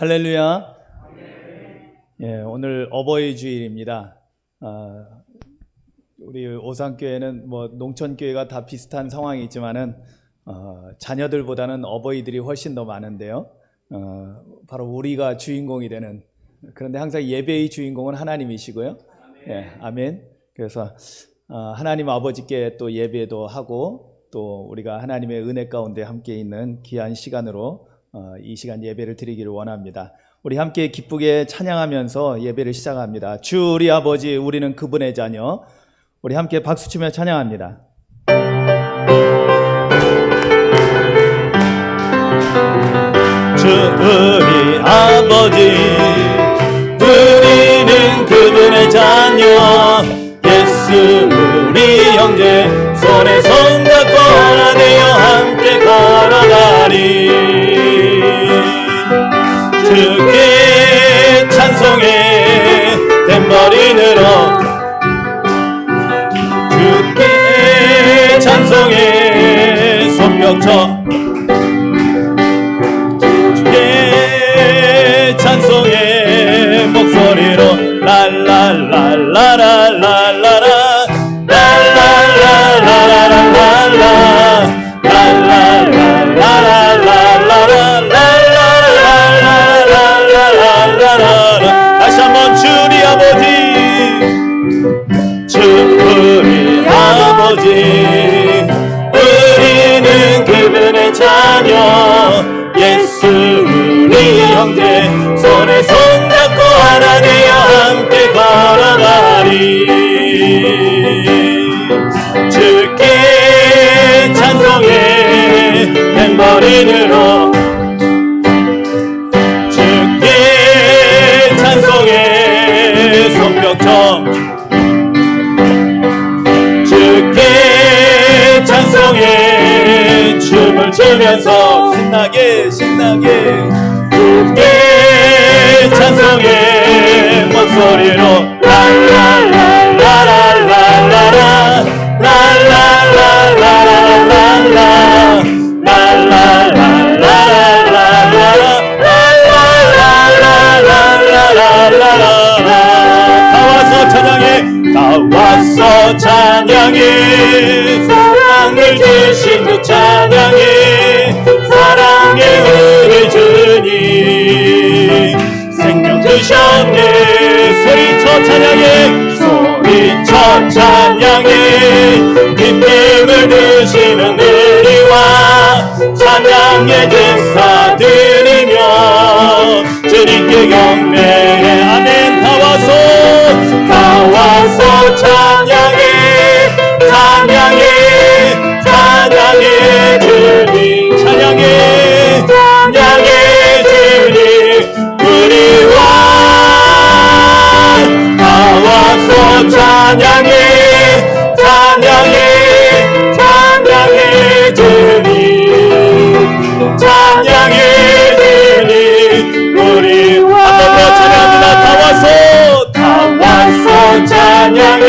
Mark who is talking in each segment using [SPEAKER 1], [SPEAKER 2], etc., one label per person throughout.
[SPEAKER 1] 할렐루야. 예, 오늘 어버이 주일입니다. 우리 오산교회는 뭐 농촌교회가 다 비슷한 상황이 있지만은 자녀들보다는 어버이들이 훨씬 더 많은데요. 바로 우리가 주인공이 되는, 그런데 항상 예배의 주인공은 하나님이시고요. 예, 아멘. 그래서 하나님 아버지께 또 예배도 하고 또 우리가 하나님의 은혜 가운데 함께 있는 귀한 시간으로 이 시간 예배를 드리기를 원합니다. 우리 함께 기쁘게 찬양하면서 예배를 시작합니다. 주 우리 아버지, 우리는 그분의 자녀. 우리 함께 박수치며 찬양합니다. 주 우리 아버지, 우리는 그분의 자녀. 예수 우리 형제, 손에 손 잡고 하나 되어 함께 걸어가리. 주께 찬송해 탬버린으로, 주께 찬송해 손뼉쳐, 주께 찬송해 목소리로 랄랄랄라랄랄라라 다시 한번 주 우리 아버지, 주 우리 아버지, 우리는 그분의 자녀. 예수 우리 형제, 손에 손 잡고 하나 되어 함께 걸어가리. 주께 찬송해 탬버린으로, 주께 찬송해 손뼉쳐, 주께 찬송해 춤을 추면서 신나게 주께 찬송해 목소리로 랄랄랄라랄라라 랄랄랄라랄라라 다와서 찬양해, 다와서 찬양해, 사랑을 주신 주 찬양해, 사랑의 우리 주님 생명 주셨네. 소리쳐 찬양해, 소리쳐 찬양해, 기쁨을 주시는 우리와 찬양의 제사 드리며 주님께 경배해. 아멘. 다와서 찬양해, 찬양해, 찬양해 주님, 찬양해, 찬양해 주님 우리와. 다와서 찬양해, 찬양해, 찬양해 주님, 찬양해 주님 우리와. 한 번 더 찬양합니다. 다와서 찬양해,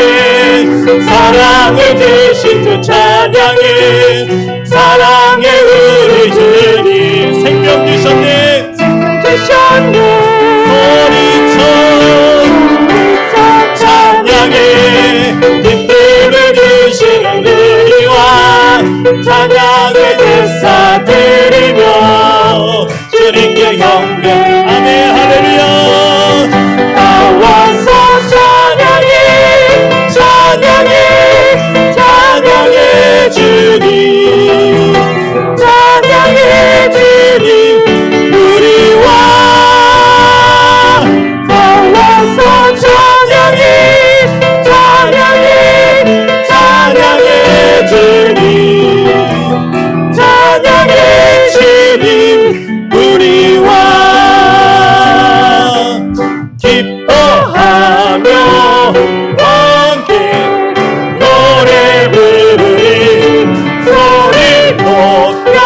[SPEAKER 1] 사랑을 주신 주 찬양해, 사랑의 우리 주님 생명 주셨네. 소리쳐 찬양해, 기쁨을 주시는 우리와 찬양의 제사 드리며 주님께 경배. 아멘. 할렐루야. 다와서 찬양해, 찬양해, 찬양해 주님, 찬양해 주님 우리와. 다와서 찬양해, 찬양해, 찬양해 주님, 찬양해 주님 우리와. 기뻐하며 함께 노래 부르리, 소리 높여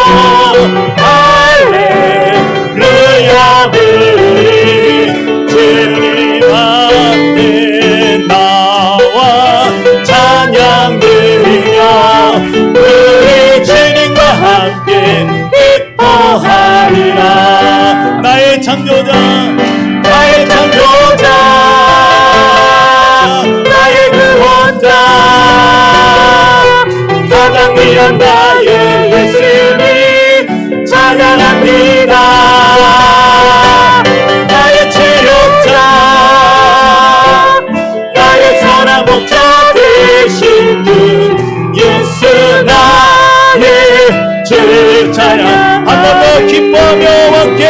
[SPEAKER 1] 할렐루야 부르리. 주님 앞에 나와 찬양 드리며 우리 주님과 함께 기뻐하리라. 나의 창조자, 나의 창조자, 나의 구원자, 가장 귀한 나의 예수님 찬양합니다. 나의 치료자, 나의 선한 목자 되신 주 예수 나의 주 찬양. 한 번 더 기뻐하며 함께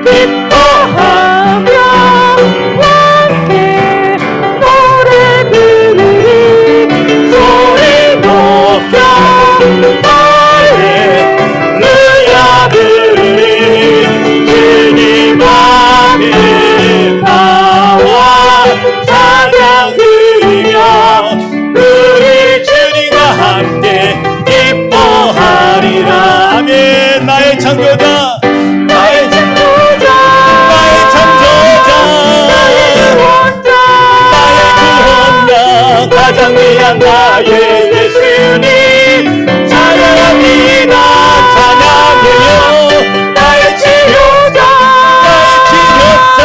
[SPEAKER 1] 기뻐하며 함께 노래 부르리 소리 높여 할렐루야 부르리 주님 앞에 나와 찬양 드리며 우리 주님과 함께 기뻐하리라. 아멘. 나의 창조자, 나의 창조자, 나의 창조자, 나의 구원자, 나의 구원자, 가장 귀한 나의 예수님 찬양합니다. 찬양해요. 나의 치료자, 나의 치료자,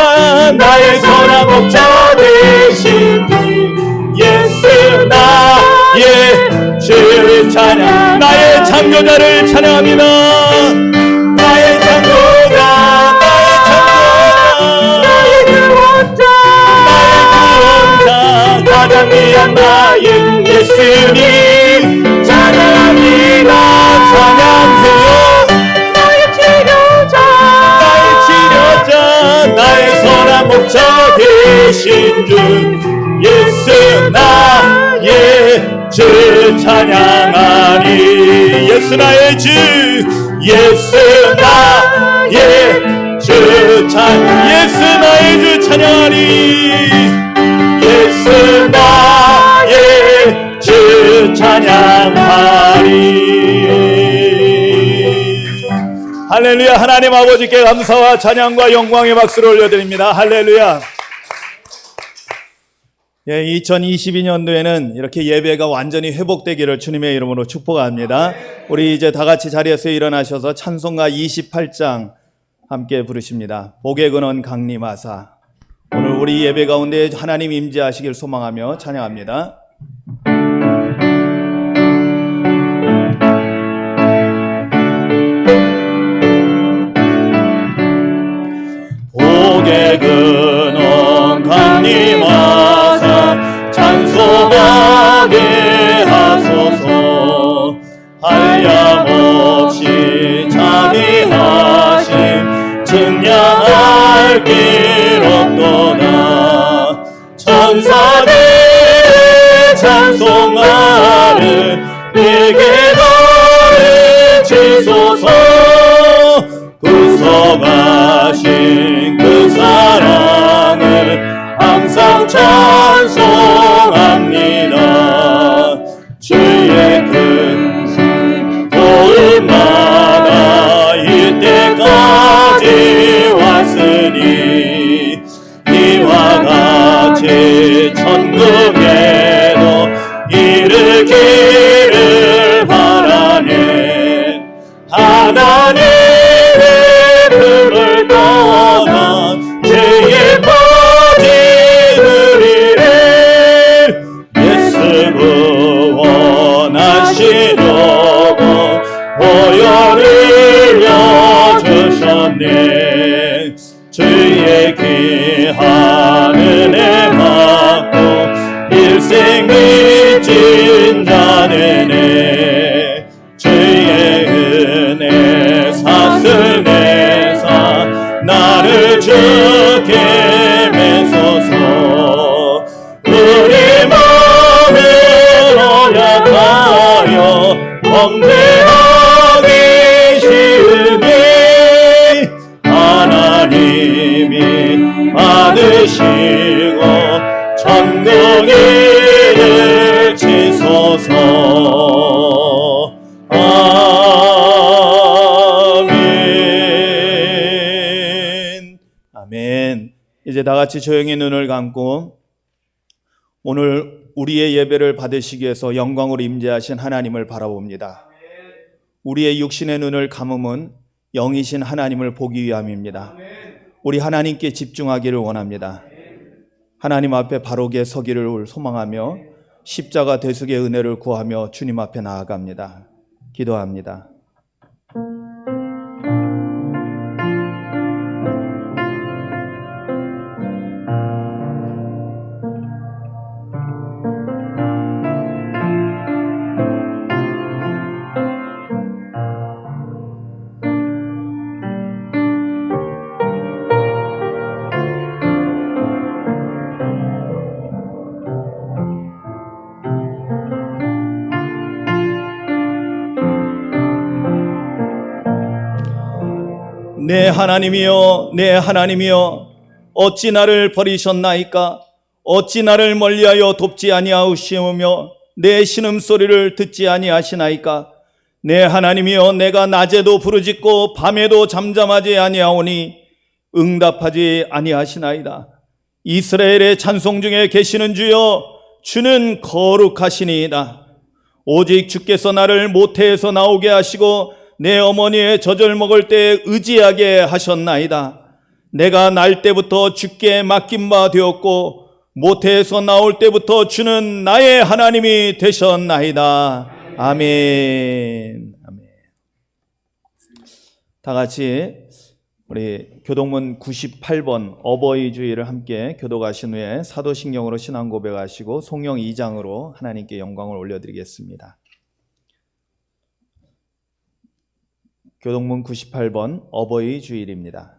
[SPEAKER 1] 나의 선한 목자 되신 주 예수 나의 주 찬양. 나의 창조자를 찬양합니다. 나의 창조자, 나의 창조자, 나의 구원자, 나의 구원자, 가장 귀한 나의 예수님 찬양합니다. 찬양해요. 나의 치료자, 나의 치료자, 나의 선한 목자 되신 주 예수 나의 주 찬양하리. 예수 나의 주, 예수 나의 주 찬양, 예수 나의 주 찬양하리. 예수 나의 주 찬양하리. 할렐루야. 하나님 아버지께 감사와 찬양과 영광의 박수를 올려드립니다. 할렐루야. 예, 2022년도에는 이렇게 예배가 완전히 회복되기를 주님의 이름으로 축복합니다. 우리 이제 다 같이 자리에서 일어나셔서 찬송가 28장 함께 부르십니다. 복의 근원 강림하사. 오늘 우리 예배 가운데 하나님 임재하시길 소망하며 찬양합니다. 복의 근원 강림하사 찬송하게 하소서. 한량없이 자비하심 증량할 길 없도다. 천사들의 찬송하는 내게 너를 지소서. 구속하신 그 사랑을 항상 찬송합니다. 주의 큰 도움마다 이때까지 왔으니 이와 같이 천국에도 이르기를 바라네. 하나님의 품을 떠나 죄에 빠진 우리를 예수 구원하시려고 보혈을 흘려주셨네. 주의 귀한 은혜 받고 일생 믿진 자네네. 주의 은혜 사슬 내사 나를 주께 메소서. 우리 마음을 언약하여 범죄하기 쉬우니 하나님이 받으시고 천국에 지소서. 아멘. 아멘. 이제 다 같이 조용히 눈을 감고 오늘 우리의 예배를 받으시기 위해서 영광으로 임재하신 하나님을 바라봅니다. 우리의 육신의 눈을 감음은 영이신 하나님을 보기 위함입니다. 우리 하나님께 집중하기를 원합니다. 하나님 앞에 바르게 서기를 소망하며 십자가 대속의 은혜를 구하며 주님 앞에 나아갑니다. 기도합니다. 내 하나님이여, 내 하나님이여, 어찌 나를 버리셨나이까? 어찌 나를 멀리하여 돕지 아니하시오며 내 신음소리를 듣지 아니하시나이까? 내 하나님이여, 내가 낮에도 부르짖고 밤에도 잠잠하지 아니하오니 응답하지 아니하시나이다. 이스라엘의 찬송 중에 계시는 주여, 주는 거룩하시니이다. 오직 주께서 나를 모태에서 나오게 하시고 내 어머니의 젖을 먹을 때 의지하게 하셨나이다. 내가 날 때부터 주께 맡긴 바 되었고 모태에서 나올 때부터 주는 나의 하나님이 되셨나이다. 아멘. 아멘. 다 같이 우리 교동문 98번 어버이 주일을 함께 교독하신 후에 사도신경으로 신앙 고백하시고 송영 2장으로 하나님께 영광을 올려드리겠습니다. 교동문 98번 어버이 주일입니다.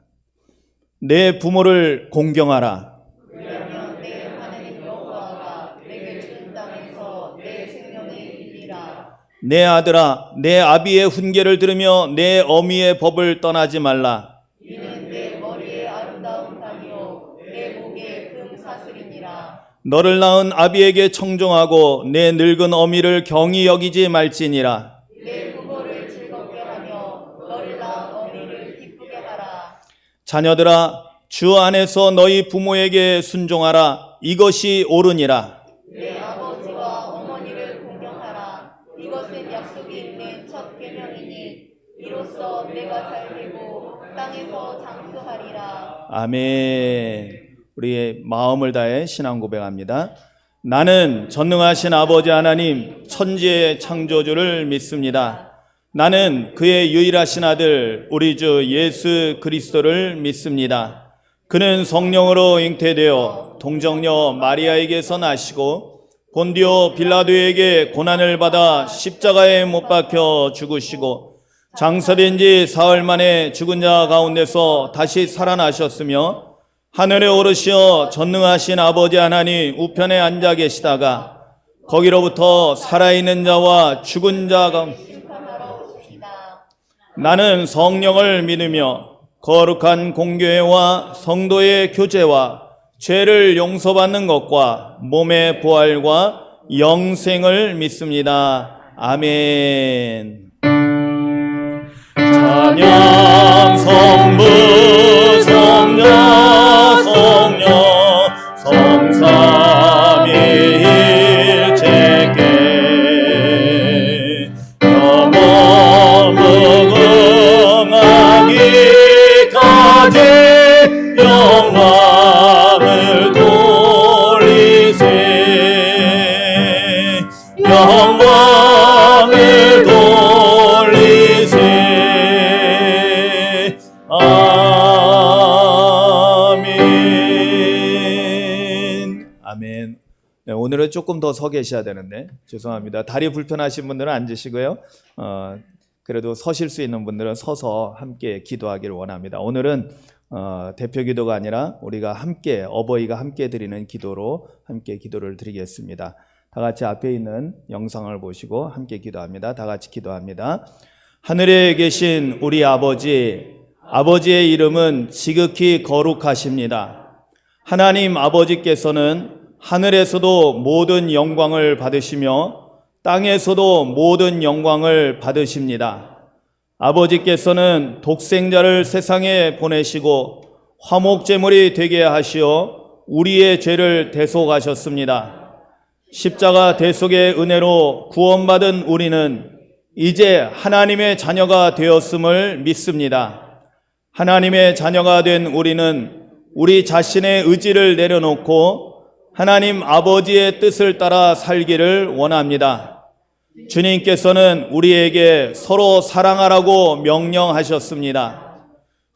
[SPEAKER 1] 내 부모를 공경하라.
[SPEAKER 2] 왜냐하면 내 하나님 여호와가 내게 준 땅에서 내 생명을 빌리라.
[SPEAKER 1] 내 아들아, 내 아비의 훈계를 들으며 내 어미의 법을 떠나지 말라.
[SPEAKER 2] 이는 내 머리에 아름다운 담이요 내 목에 금 사슬이니라.
[SPEAKER 1] 너를 낳은 아비에게 청종하고 내 늙은 어미를 경히 여기지 말지니라.
[SPEAKER 2] 내 부모를 즐겁게 하며 너를 낳은 어미를 기쁘게 하라.
[SPEAKER 1] 자녀들아, 주 안에서 너희 부모에게 순종하라. 이것이 옳으니라.
[SPEAKER 2] 내 아버지와 어머니를 공경하라. 이것은 약속이 있는 첫 계명이니 이로써 내가 잘 되고 땅에서 장수하리라.
[SPEAKER 1] 아멘. 우리의 마음을 다해 신앙 고백합니다. 나는 전능하신 아버지 하나님 천지의 창조주를 믿습니다. 나는 그의 유일하신 아들 우리 주 예수 그리스도를 믿습니다. 그는 성령으로 잉태되어 동정녀 마리아에게서 나시고 본디오 빌라도에게 고난을 받아 십자가에 못 박혀 죽으시고 장사된 지 사흘 만에 죽은 자 가운데서 다시 살아나셨으며 하늘에 오르시어 전능하신 아버지 하나님 우편에 앉아 계시다가 거기로부터 살아있는 자와 죽은 자 가운데
[SPEAKER 2] 심판하러 오십니다.
[SPEAKER 1] 나는 성령을 믿으며 거룩한 공교회와 성도의 교제와 죄를 용서받는 것과 몸의 부활과 영생을 믿습니다. 아멘. 찬양 성부 성자 성령 성삼위일체께 영원 무궁하기까지 영광을 돌리세 영광을 돌리세 아멘. 아멘. 네, 오늘은 조금 더 서 계셔야 되는데 죄송합니다. 다리 불편하신 분들은 앉으시고요. 그래도 서실 수 있는 분들은 서서 함께 기도하기를 원합니다. 오늘은 대표 기도가 아니라 우리가 함께 어버이가 함께 드리는 기도로 함께 기도를 드리겠습니다. 다 같이 앞에 있는 영상을 보시고 함께 기도합니다. 다 같이 기도합니다. 하늘에 계신 우리 아버지의 이름은 지극히 거룩하십니다. 하나님 아버지께서는 하늘에서도 모든 영광을 받으시며 땅에서도 모든 영광을 받으십니다. 아버지께서는 독생자를 세상에 보내시고 화목제물이 되게 하시어 우리의 죄를 대속하셨습니다. 십자가 대속의 은혜로 구원받은 우리는 이제 하나님의 자녀가 되었음을 믿습니다. 하나님의 자녀가 된 우리는 우리 자신의 의지를 내려놓고 하나님 아버지의 뜻을 따라 살기를 원합니다. 주님께서는 우리에게 서로 사랑하라고 명령하셨습니다.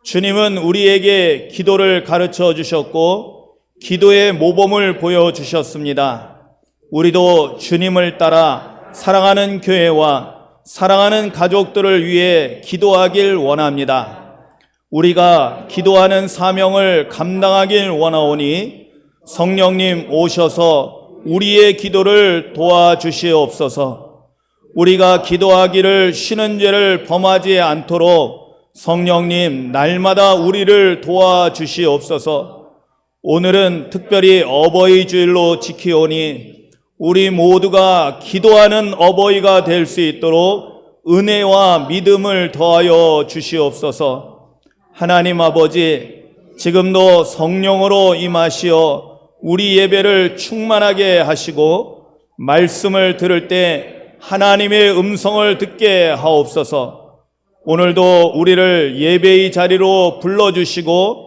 [SPEAKER 1] 주님은 우리에게 기도를 가르쳐 주셨고 기도의 모범을 보여주셨습니다. 우리도 주님을 따라 사랑하는 교회와 사랑하는 가족들을 위해 기도하길 원합니다. 우리가 기도하는 사명을 감당하길 원하오니 성령님 오셔서 우리의 기도를 도와주시옵소서. 우리가 기도하기를 쉬는 죄를 범하지 않도록 성령님 날마다 우리를 도와주시옵소서. 오늘은 특별히 어버이 주일로 지키오니 우리 모두가 기도하는 어버이가 될 수 있도록 은혜와 믿음을 더하여 주시옵소서. 하나님 아버지, 지금도 성령으로 임하시어 우리 예배를 충만하게 하시고 말씀을 들을 때 하나님의 음성을 듣게 하옵소서. 오늘도 우리를 예배의 자리로 불러주시고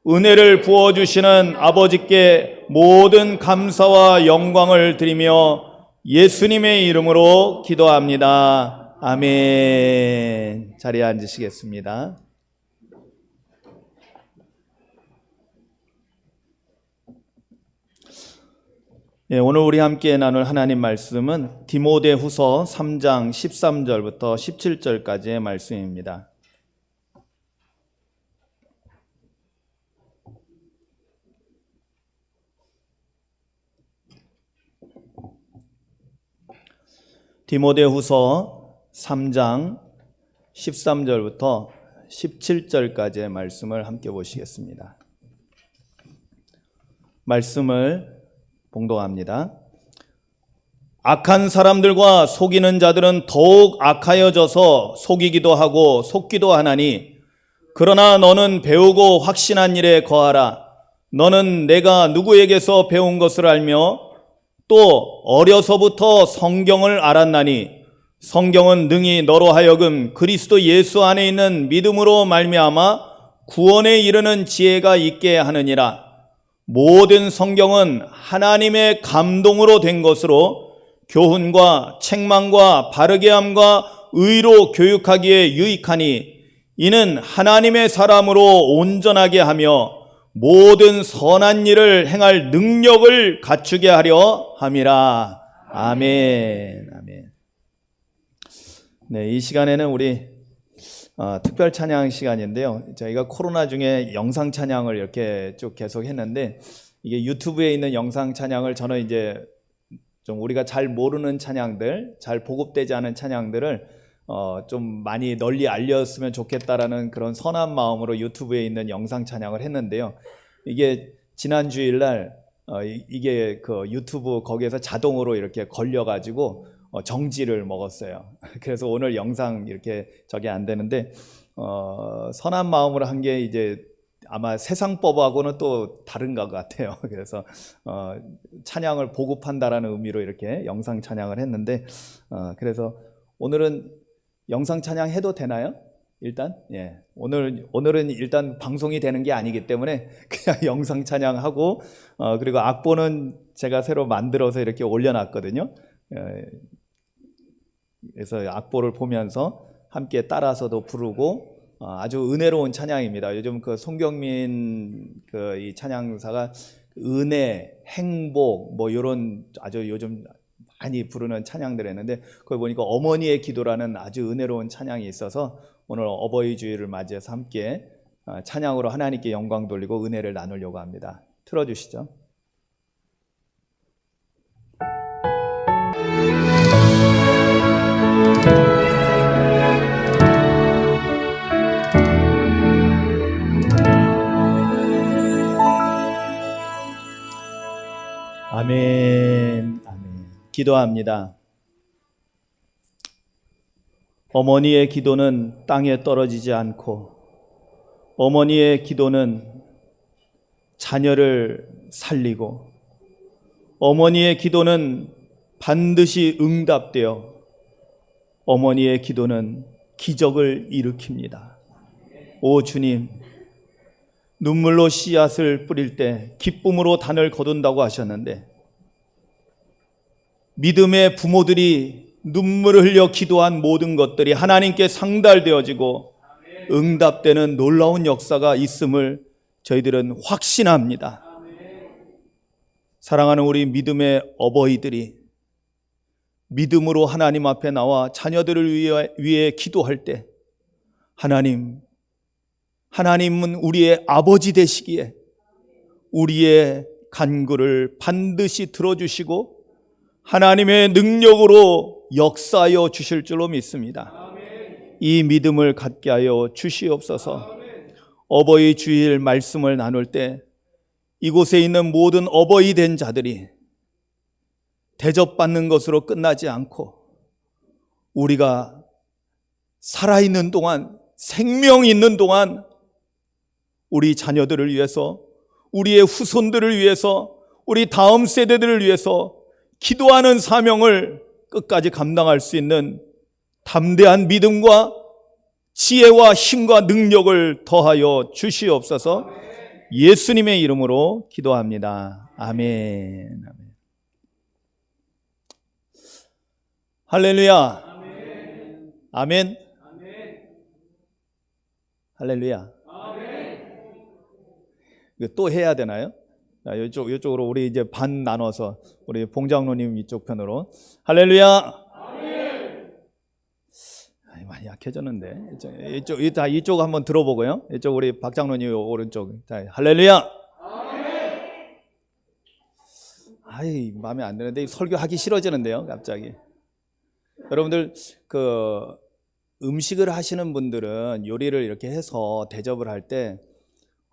[SPEAKER 1] 은혜를 부어주시는 아버지께 모든 감사와 영광을 드리며 예수님의 이름으로 기도합니다. 아멘. 자리에 앉으시겠습니다. 오늘 우리 함께 나눌 하나님 말씀은 디모데후서 3장 13절부터 17절까지의 말씀입니다. 디모데후서 3장 13절부터 17절까지의 말씀을 함께 보시겠습니다. 말씀을 봉독합니다. 악한 사람들과 속이는 자들은 더욱 악하여져서 속이기도 하고 속기도 하나니, 그러나 너는 배우고 확신한 일에 거하라. 너는 내가 누구에게서 배운 것을 알며 또 어려서부터 성경을 알았나니, 성경은 능히 너로 하여금 그리스도 예수 안에 있는 믿음으로 말미암아 구원에 이르는 지혜가 있게 하느니라. 모든 성경은 하나님의 감동으로 된 것으로 교훈과 책망과 바르게 함과 의로 교육하기에 유익하니, 이는 하나님의 사람으로 온전하게 하며 모든 선한 일을 행할 능력을 갖추게 하려 함이라. 아멘. 아멘. 네, 이 시간에는 우리 특별 찬양 시간인데요. 저희가 코로나 중에 영상 찬양을 이렇게 쭉 계속 했는데, 이게 유튜브에 있는 영상 찬양을 저는 이제 좀 우리가 잘 모르는 찬양들, 잘 보급되지 않은 찬양들을 좀 많이 널리 알렸으면 좋겠다라는 그런 선한 마음으로 유튜브에 있는 영상 찬양을 했는데요. 이게 지난 주일날 이게 그 유튜브 거기에서 자동으로 이렇게 걸려가지고 정지를 먹었어요. 그래서 오늘 영상 이렇게 저게 안 되는데, 선한 마음으로 한 게 이제 아마 세상법하고는 또 다른 것 같아요. 그래서 찬양을 보급한다라는 의미로 이렇게 영상 찬양을 했는데, 그래서 오늘은 영상 찬양 해도 되나요? 일단 예, 오늘은 일단 방송이 되는 게 아니기 때문에 그냥 영상 찬양하고, 그리고 악보는 제가 새로 만들어서 이렇게 올려놨거든요. 그래서 악보를 보면서 함께 따라서도 부르고, 아주 은혜로운 찬양입니다. 요즘 그 송경민 이 찬양사가 은혜, 행복 뭐 이런 아주 요즘 많이 부르는 찬양들 했는데, 거기 보니까 어머니의 기도라는 아주 은혜로운 찬양이 있어서 오늘 어버이 주일을 맞이해서 함께 찬양으로 하나님께 영광 돌리고 은혜를 나누려고 합니다. 틀어주시죠. 아멘. 아멘. 기도합니다. 어머니의 기도는 땅에 떨어지지 않고, 어머니의 기도는 자녀를 살리고, 어머니의 기도는 반드시 응답되어 어머니의 기도는 기적을 일으킵니다. 오 주님, 눈물로 씨앗을 뿌릴 때 기쁨으로 단을 거둔다고 하셨는데, 믿음의 부모들이 눈물을 흘려 기도한 모든 것들이 하나님께 상달되어지고 응답되는 놀라운 역사가 있음을 저희들은 확신합니다. 사랑하는 우리 믿음의 어버이들이 믿음으로 하나님 앞에 나와 자녀들을 위해 기도할 때, 하나님은 우리의 아버지 되시기에 우리의 간구를 반드시 들어주시고 하나님의 능력으로 역사하여 주실 줄로 믿습니다. 이 믿음을 갖게 하여 주시옵소서. 어버이 주일 말씀을 나눌 때 이곳에 있는 모든 어버이 된 자들이 대접받는 것으로 끝나지 않고 우리가 살아있는 동안, 생명이 있는 동안 우리 자녀들을 위해서, 우리의 후손들을 위해서, 우리 다음 세대들을 위해서 기도하는 사명을 끝까지 감당할 수 있는 담대한 믿음과 지혜와 힘과 능력을 더하여 주시옵소서. 예수님의 이름으로 기도합니다. 아멘. 할렐루야. 아멘. 할렐루야. 이거 또 해야 되나요? 자, 이쪽으로 우리 이제 반 나눠서 우리 봉장로님 이쪽 편으로 할렐루야. 많이 약해졌는데 이쪽 한번 들어보고요. 이쪽 우리 박장로님 오른쪽. 자, 할렐루야. 아이 마음에 안 드는데 설교하기 싫어지는데요, 갑자기. 여러분들 음식을 하시는 분들은 요리를 이렇게 해서 대접을 할 때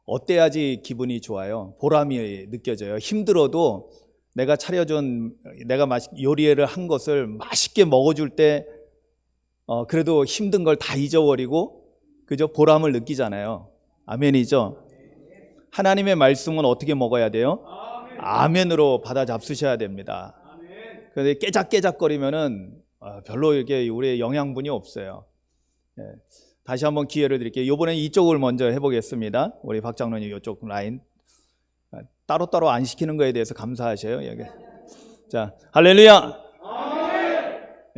[SPEAKER 1] 어때야지 기분이 좋아요? 보람이 느껴져요. 힘들어도 내가 요리를 한 것을 맛있게 먹어줄 때 그래도 힘든 걸 다 잊어버리고 그저 보람을 느끼잖아요. 아멘이죠? 하나님의 말씀은 어떻게 먹어야 돼요? 아멘으로 받아 잡수셔야 됩니다. 그런데 깨작깨작거리면은 별로 이렇게 우리의 영양분이 없어요. 다시 한번 기회를 드릴게요. 이번엔 이쪽을 먼저 해보겠습니다. 우리 박장로님 이쪽 라인 따로따로 안 시키는 거에 대해서 감사하셔요. 여기. 자, 할렐루야.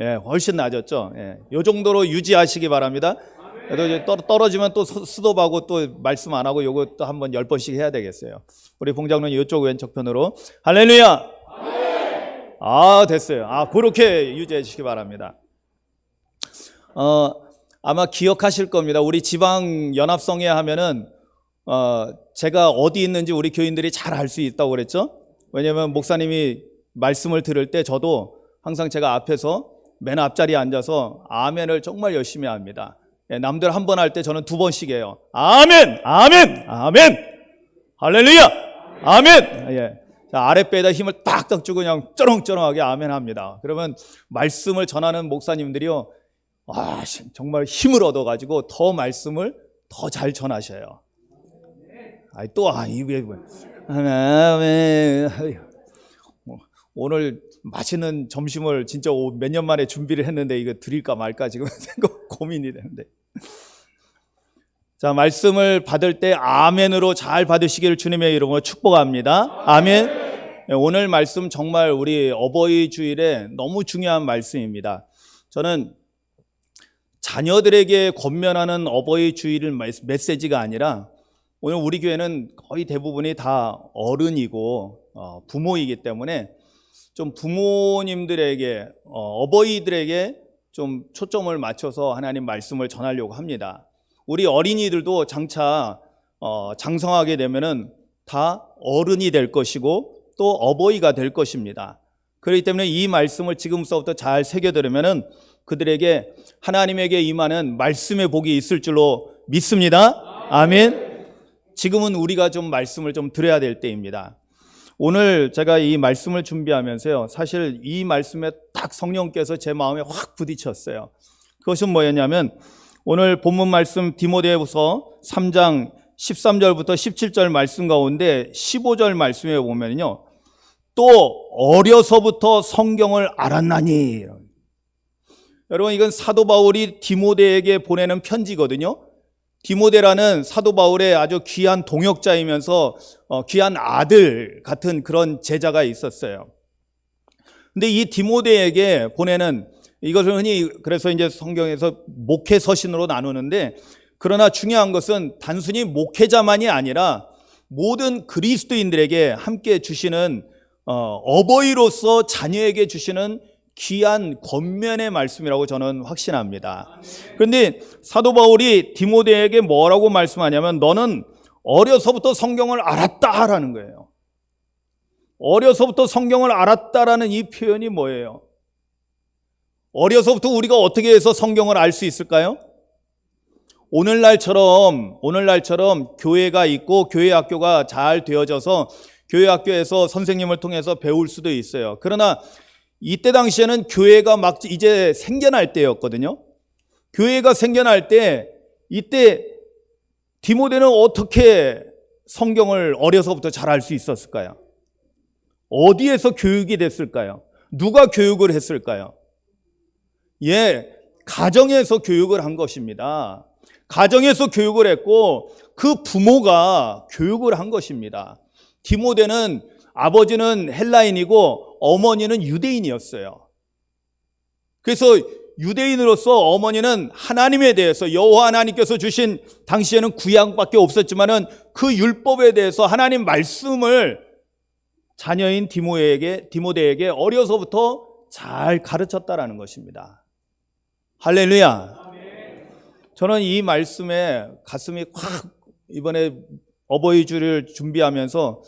[SPEAKER 1] 예, 훨씬 나아졌죠. 예, 요 정도로 유지하시기 바랍니다. 그래도 떨어지면 또 스톱하고 또 말씀 안 하고 요거 또 한번 10번씩 해야 되겠어요. 우리 봉장로님 이쪽 왼쪽 편으로 할렐루야. 아, 됐어요. 그렇게 유지해 주시기 바랍니다. 아마 기억하실 겁니다. 우리 지방 연합성회 하면은 제가 어디 있는지 우리 교인들이 잘 알 수 있다고 그랬죠. 왜냐하면 목사님이 말씀을 들을 때 저도 항상 제가 앞에서 맨 앞자리에 앉아서 아멘을 정말 열심히 합니다. 남들 한 번 할 때 저는 2번씩 해요. 아멘, 아멘, 아멘, 할렐루야, 아멘. 예. 자, 아랫배에다 힘을 딱딱 주고 그냥 쩌렁쩌렁하게 아멘 합니다. 그러면 말씀을 전하는 목사님들이요, 정말 힘을 얻어가지고 더 말씀을 더 잘 전하셔요. 오늘 맛있는 점심을 진짜 몇 년 만에 준비를 했는데 이거 드릴까 말까 지금 고민이 되는데. 자, 말씀을 받을 때 아멘으로 잘 받으시기를 주님의 이름으로 축복합니다. 아멘. 오늘 말씀 정말 우리 어버이 주일에 너무 중요한 말씀입니다. 저는 자녀들에게 권면하는 어버이 주일 메시지가 아니라 오늘 우리 교회는 거의 대부분이 다 어른이고 부모이기 때문에 좀 부모님들에게 어버이들에게 좀 초점을 맞춰서 하나님 말씀을 전하려고 합니다. 우리 어린이들도 장차 장성하게 되면은 다 어른이 될 것이고 또 어버이가 될 것입니다. 그렇기 때문에 이 말씀을 지금부터 잘 새겨들으면은 그들에게 하나님에게 임하는 말씀의 복이 있을 줄로 믿습니다. 아멘. 지금은 우리가 좀 말씀을 좀 들어야 될 때입니다. 오늘 제가 이 말씀을 준비하면서요, 사실 이 말씀에 딱 성령께서 제 마음에 확 부딪혔어요. 그것은 뭐였냐면 오늘 본문 말씀 디모데후서 3장 13절부터 17절 말씀 가운데 15절 말씀에 보면요, 또 어려서부터 성경을 알았나니. 여러분, 이건 사도 바울이 디모데에게 보내는 편지거든요. 디모데라는 사도 바울의 아주 귀한 동역자이면서 귀한 아들 같은 그런 제자가 있었어요. 근데 이 디모데에게 보내는, 이것을 흔히 그래서 이제 성경에서 목회 서신으로 나누는데, 그러나 중요한 것은 단순히 목회자만이 아니라 모든 그리스도인들에게 함께 주시는 어버이로서 자녀에게 주시는 귀한 권면의 말씀이라고 저는 확신합니다. 그런데 사도 바울이 디모데에게 뭐라고 말씀하냐면, 너는 어려서부터 성경을 알았다라는 거예요. 어려서부터 성경을 알았다라는 이 표현이 뭐예요? 어려서부터 우리가 어떻게 해서 성경을 알 수 있을까요? 오늘날처럼 교회가 있고 교회 학교가 잘 되어져서 교회 학교에서 선생님을 통해서 배울 수도 있어요. 그러나 이때 당시에는 교회가 막 이제 생겨날 때였거든요. 교회가 생겨날 때 이때 디모데는 어떻게 성경을 어려서부터 잘 알 수 있었을까요? 어디에서 교육이 됐을까요? 누가 교육을 했을까요? 가정에서 교육을 한 것입니다. 가정에서 교육을 했고 그 부모가 교육을 한 것입니다. 디모데는 아버지는 헬라인이고 어머니는 유대인이었어요. 그래서 유대인으로서 어머니는 하나님에 대해서, 여호와 하나님께서 주신, 당시에는 구약밖에 없었지만은 그 율법에 대해서 하나님 말씀을 자녀인 디모데에게 어려서부터 잘 가르쳤다라는 것입니다. 할렐루야. 저는 이 말씀에 가슴이 확, 이번에 어버이 주를 준비하면서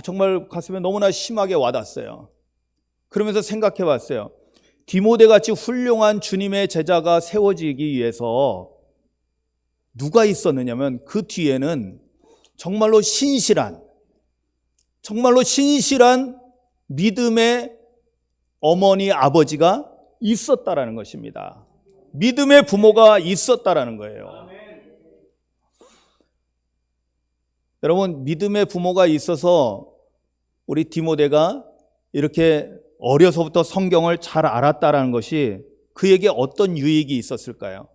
[SPEAKER 1] 정말 가슴에 너무나 심하게 와닿았어요. 그러면서 생각해 봤어요. 디모데 같이 훌륭한 주님의 제자가 세워지기 위해서 누가 있었느냐면, 그 뒤에는 정말로 신실한 믿음의 어머니, 아버지가 있었다라는 것입니다. 믿음의 부모가 있었다라는 거예요. 여러분, 믿음의 부모가 있어서 우리 디모데가 이렇게 어려서부터 성경을 잘 알았다라는 것이 그에게 어떤 유익이 있었을까요?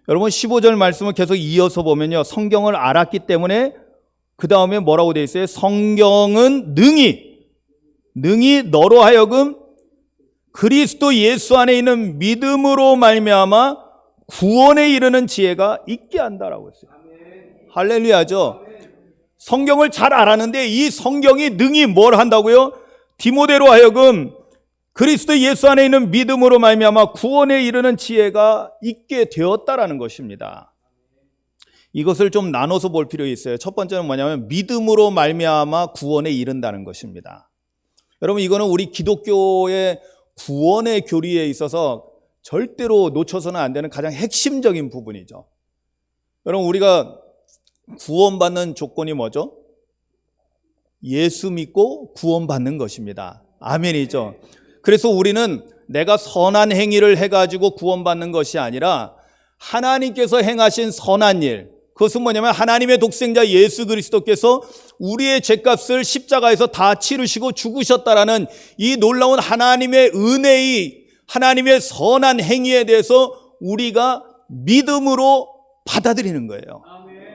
[SPEAKER 1] 여러분, 15절 말씀을 계속 이어서 보면요, 성경을 알았기 때문에 그 다음에 뭐라고 되어 있어요? 성경은 능히 너로 하여금 그리스도 예수 안에 있는 믿음으로 말미암아 구원에 이르는 지혜가 있게 한다라고 했어요. 할렐루야죠. 성경을 잘 알았는데 이 성경이 능히 뭘 한다고요? 디모데로 하여금 그리스도 예수 안에 있는 믿음으로 말미암아 구원에 이르는 지혜가 있게 되었다라는 것입니다. 이것을 좀 나눠서 볼 필요 있어요. 첫 번째는 뭐냐면 믿음으로 말미암아 구원에 이른다는 것입니다. 여러분, 이거는 우리 기독교의 구원의 교리에 있어서 절대로 놓쳐서는 안 되는 가장 핵심적인 부분이죠. 여러분, 우리가 구원받는 조건이 뭐죠? 예수 믿고 구원받는 것입니다. 아멘이죠. 그래서 우리는 내가 선한 행위를 해가지고 구원받는 것이 아니라 하나님께서 행하신 선한 일, 그것은 뭐냐면 하나님의 독생자 예수 그리스도께서 우리의 죄값을 십자가에서 다 치르시고 죽으셨다라는 이 놀라운 하나님의 은혜의, 하나님의 선한 행위에 대해서 우리가 믿음으로 받아들이는 거예요.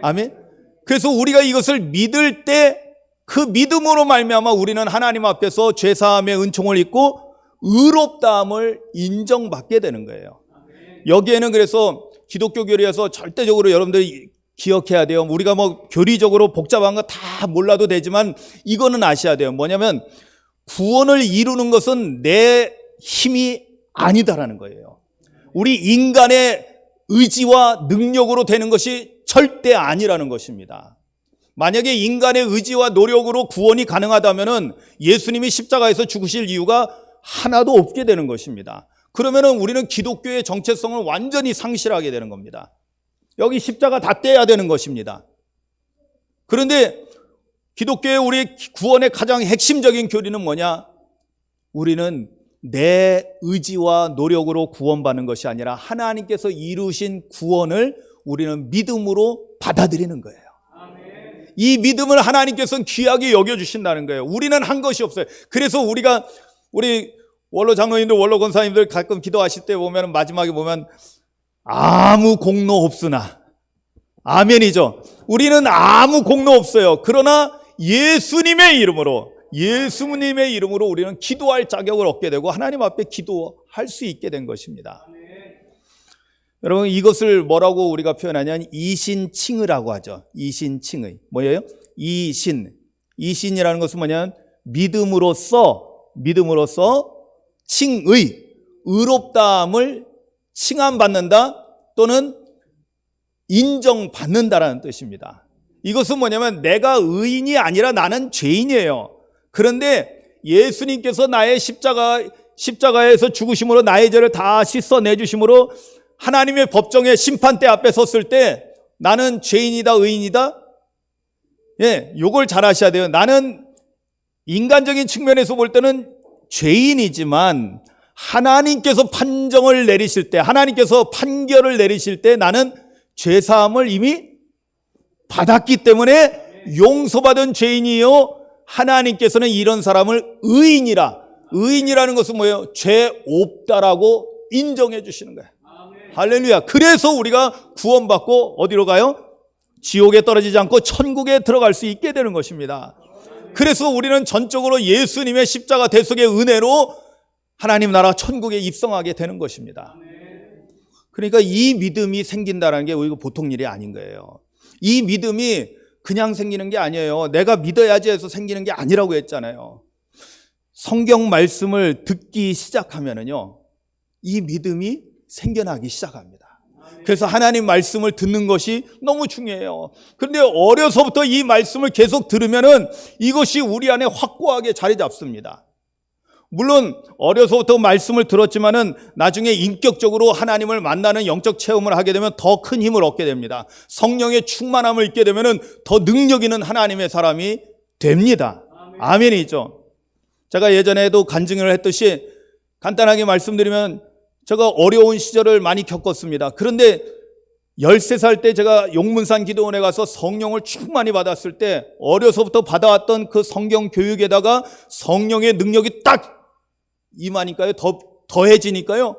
[SPEAKER 1] 아멘. 그래서 우리가 이것을 믿을 때 그 믿음으로 말미암아 우리는 하나님 앞에서 죄사함의 은총을 입고 의롭다함을 인정받게 되는 거예요. 여기에는 그래서 기독교 교리에서 절대적으로 여러분들이 기억해야 돼요. 우리가 뭐 교리적으로 복잡한 거 다 몰라도 되지만 이거는 아셔야 돼요. 뭐냐면 구원을 이루는 것은 내 힘이 아니다라는 거예요. 우리 인간의 의지와 능력으로 되는 것이 절대 아니라는 것입니다. 만약에 인간의 의지와 노력으로 구원이 가능하다면 예수님이 십자가에서 죽으실 이유가 하나도 없게 되는 것입니다. 그러면 우리는 기독교의 정체성을 완전히 상실하게 되는 겁니다. 여기 십자가 다 떼야 되는 것입니다. 그런데 기독교의 우리 구원의 가장 핵심적인 교리는 뭐냐? 우리는 내 의지와 노력으로 구원받는 것이 아니라 하나님께서 이루신 구원을 우리는 믿음으로 받아들이는 거예요. 이 믿음을 하나님께서는 귀하게 여겨주신다는 거예요. 우리는 한 것이 없어요. 그래서 우리 원로 장로님들, 원로 권사님들 가끔 기도하실 때 보면 마지막에 보면 아무 공로 없으나, 아멘이죠. 우리는 아무 공로 없어요. 그러나 예수님의 이름으로 우리는 기도할 자격을 얻게 되고 하나님 앞에 기도할 수 있게 된 것입니다. 여러분, 이것을 뭐라고 우리가 표현하냐면 이신칭의라고 하죠. 이신칭의. 뭐예요? 이신이라는 것은 뭐냐면 믿음으로써 의롭다함을 칭함받는다 또는 인정받는다라는 뜻입니다. 이것은 뭐냐면 내가 의인이 아니라 나는 죄인이에요. 그런데 예수님께서 나의 십자가에서 죽으심으로 나의 죄를 다 씻어내주심으로 하나님의 법정의 심판대 앞에 섰을 때 나는 죄인이다, 의인이다? 예, 요걸 잘 아셔야 돼요. 나는 인간적인 측면에서 볼 때는 죄인이지만 하나님께서 판정을 내리실 때, 하나님께서 판결을 내리실 때 나는 죄사함을 이미 받았기 때문에 용서받은 죄인이요, 하나님께서는 이런 사람을 의인이라는 것은 뭐예요? 죄 없다라고 인정해 주시는 거예요. 할렐루야. 그래서 우리가 구원받고 어디로 가요? 지옥에 떨어지지 않고 천국에 들어갈 수 있게 되는 것입니다. 그래서 우리는 전적으로 예수님의 십자가 대속의 은혜로 하나님 나라 천국에 입성하게 되는 것입니다. 그러니까 이 믿음이 생긴다는 게 우리가 보통 일이 아닌 거예요. 이 믿음이 그냥 생기는 게 아니에요. 내가 믿어야지 해서 생기는 게 아니라고 했잖아요. 성경 말씀을 듣기 시작하면은요, 이 믿음이 생겨나기 시작합니다. 그래서 하나님 말씀을 듣는 것이 너무 중요해요. 그런데 어려서부터 이 말씀을 계속 들으면은 이것이 우리 안에 확고하게 자리 잡습니다. 물론 어려서부터 말씀을 들었지만은 나중에 인격적으로 하나님을 만나는 영적 체험을 하게 되면 더 큰 힘을 얻게 됩니다. 성령의 충만함을 잊게 되면은 더 능력 있는 하나님의 사람이 됩니다. 아멘이죠. 제가 예전에도 간증을 했듯이 간단하게 말씀드리면 제가 어려운 시절을 많이 겪었습니다. 그런데 13살 때 제가 용문산 기도원에 가서 성령을 충만히 받았을 때 어려서부터 받아왔던 그 성경 교육에다가 성령의 능력이 딱 임하니까요. 더해지니까요.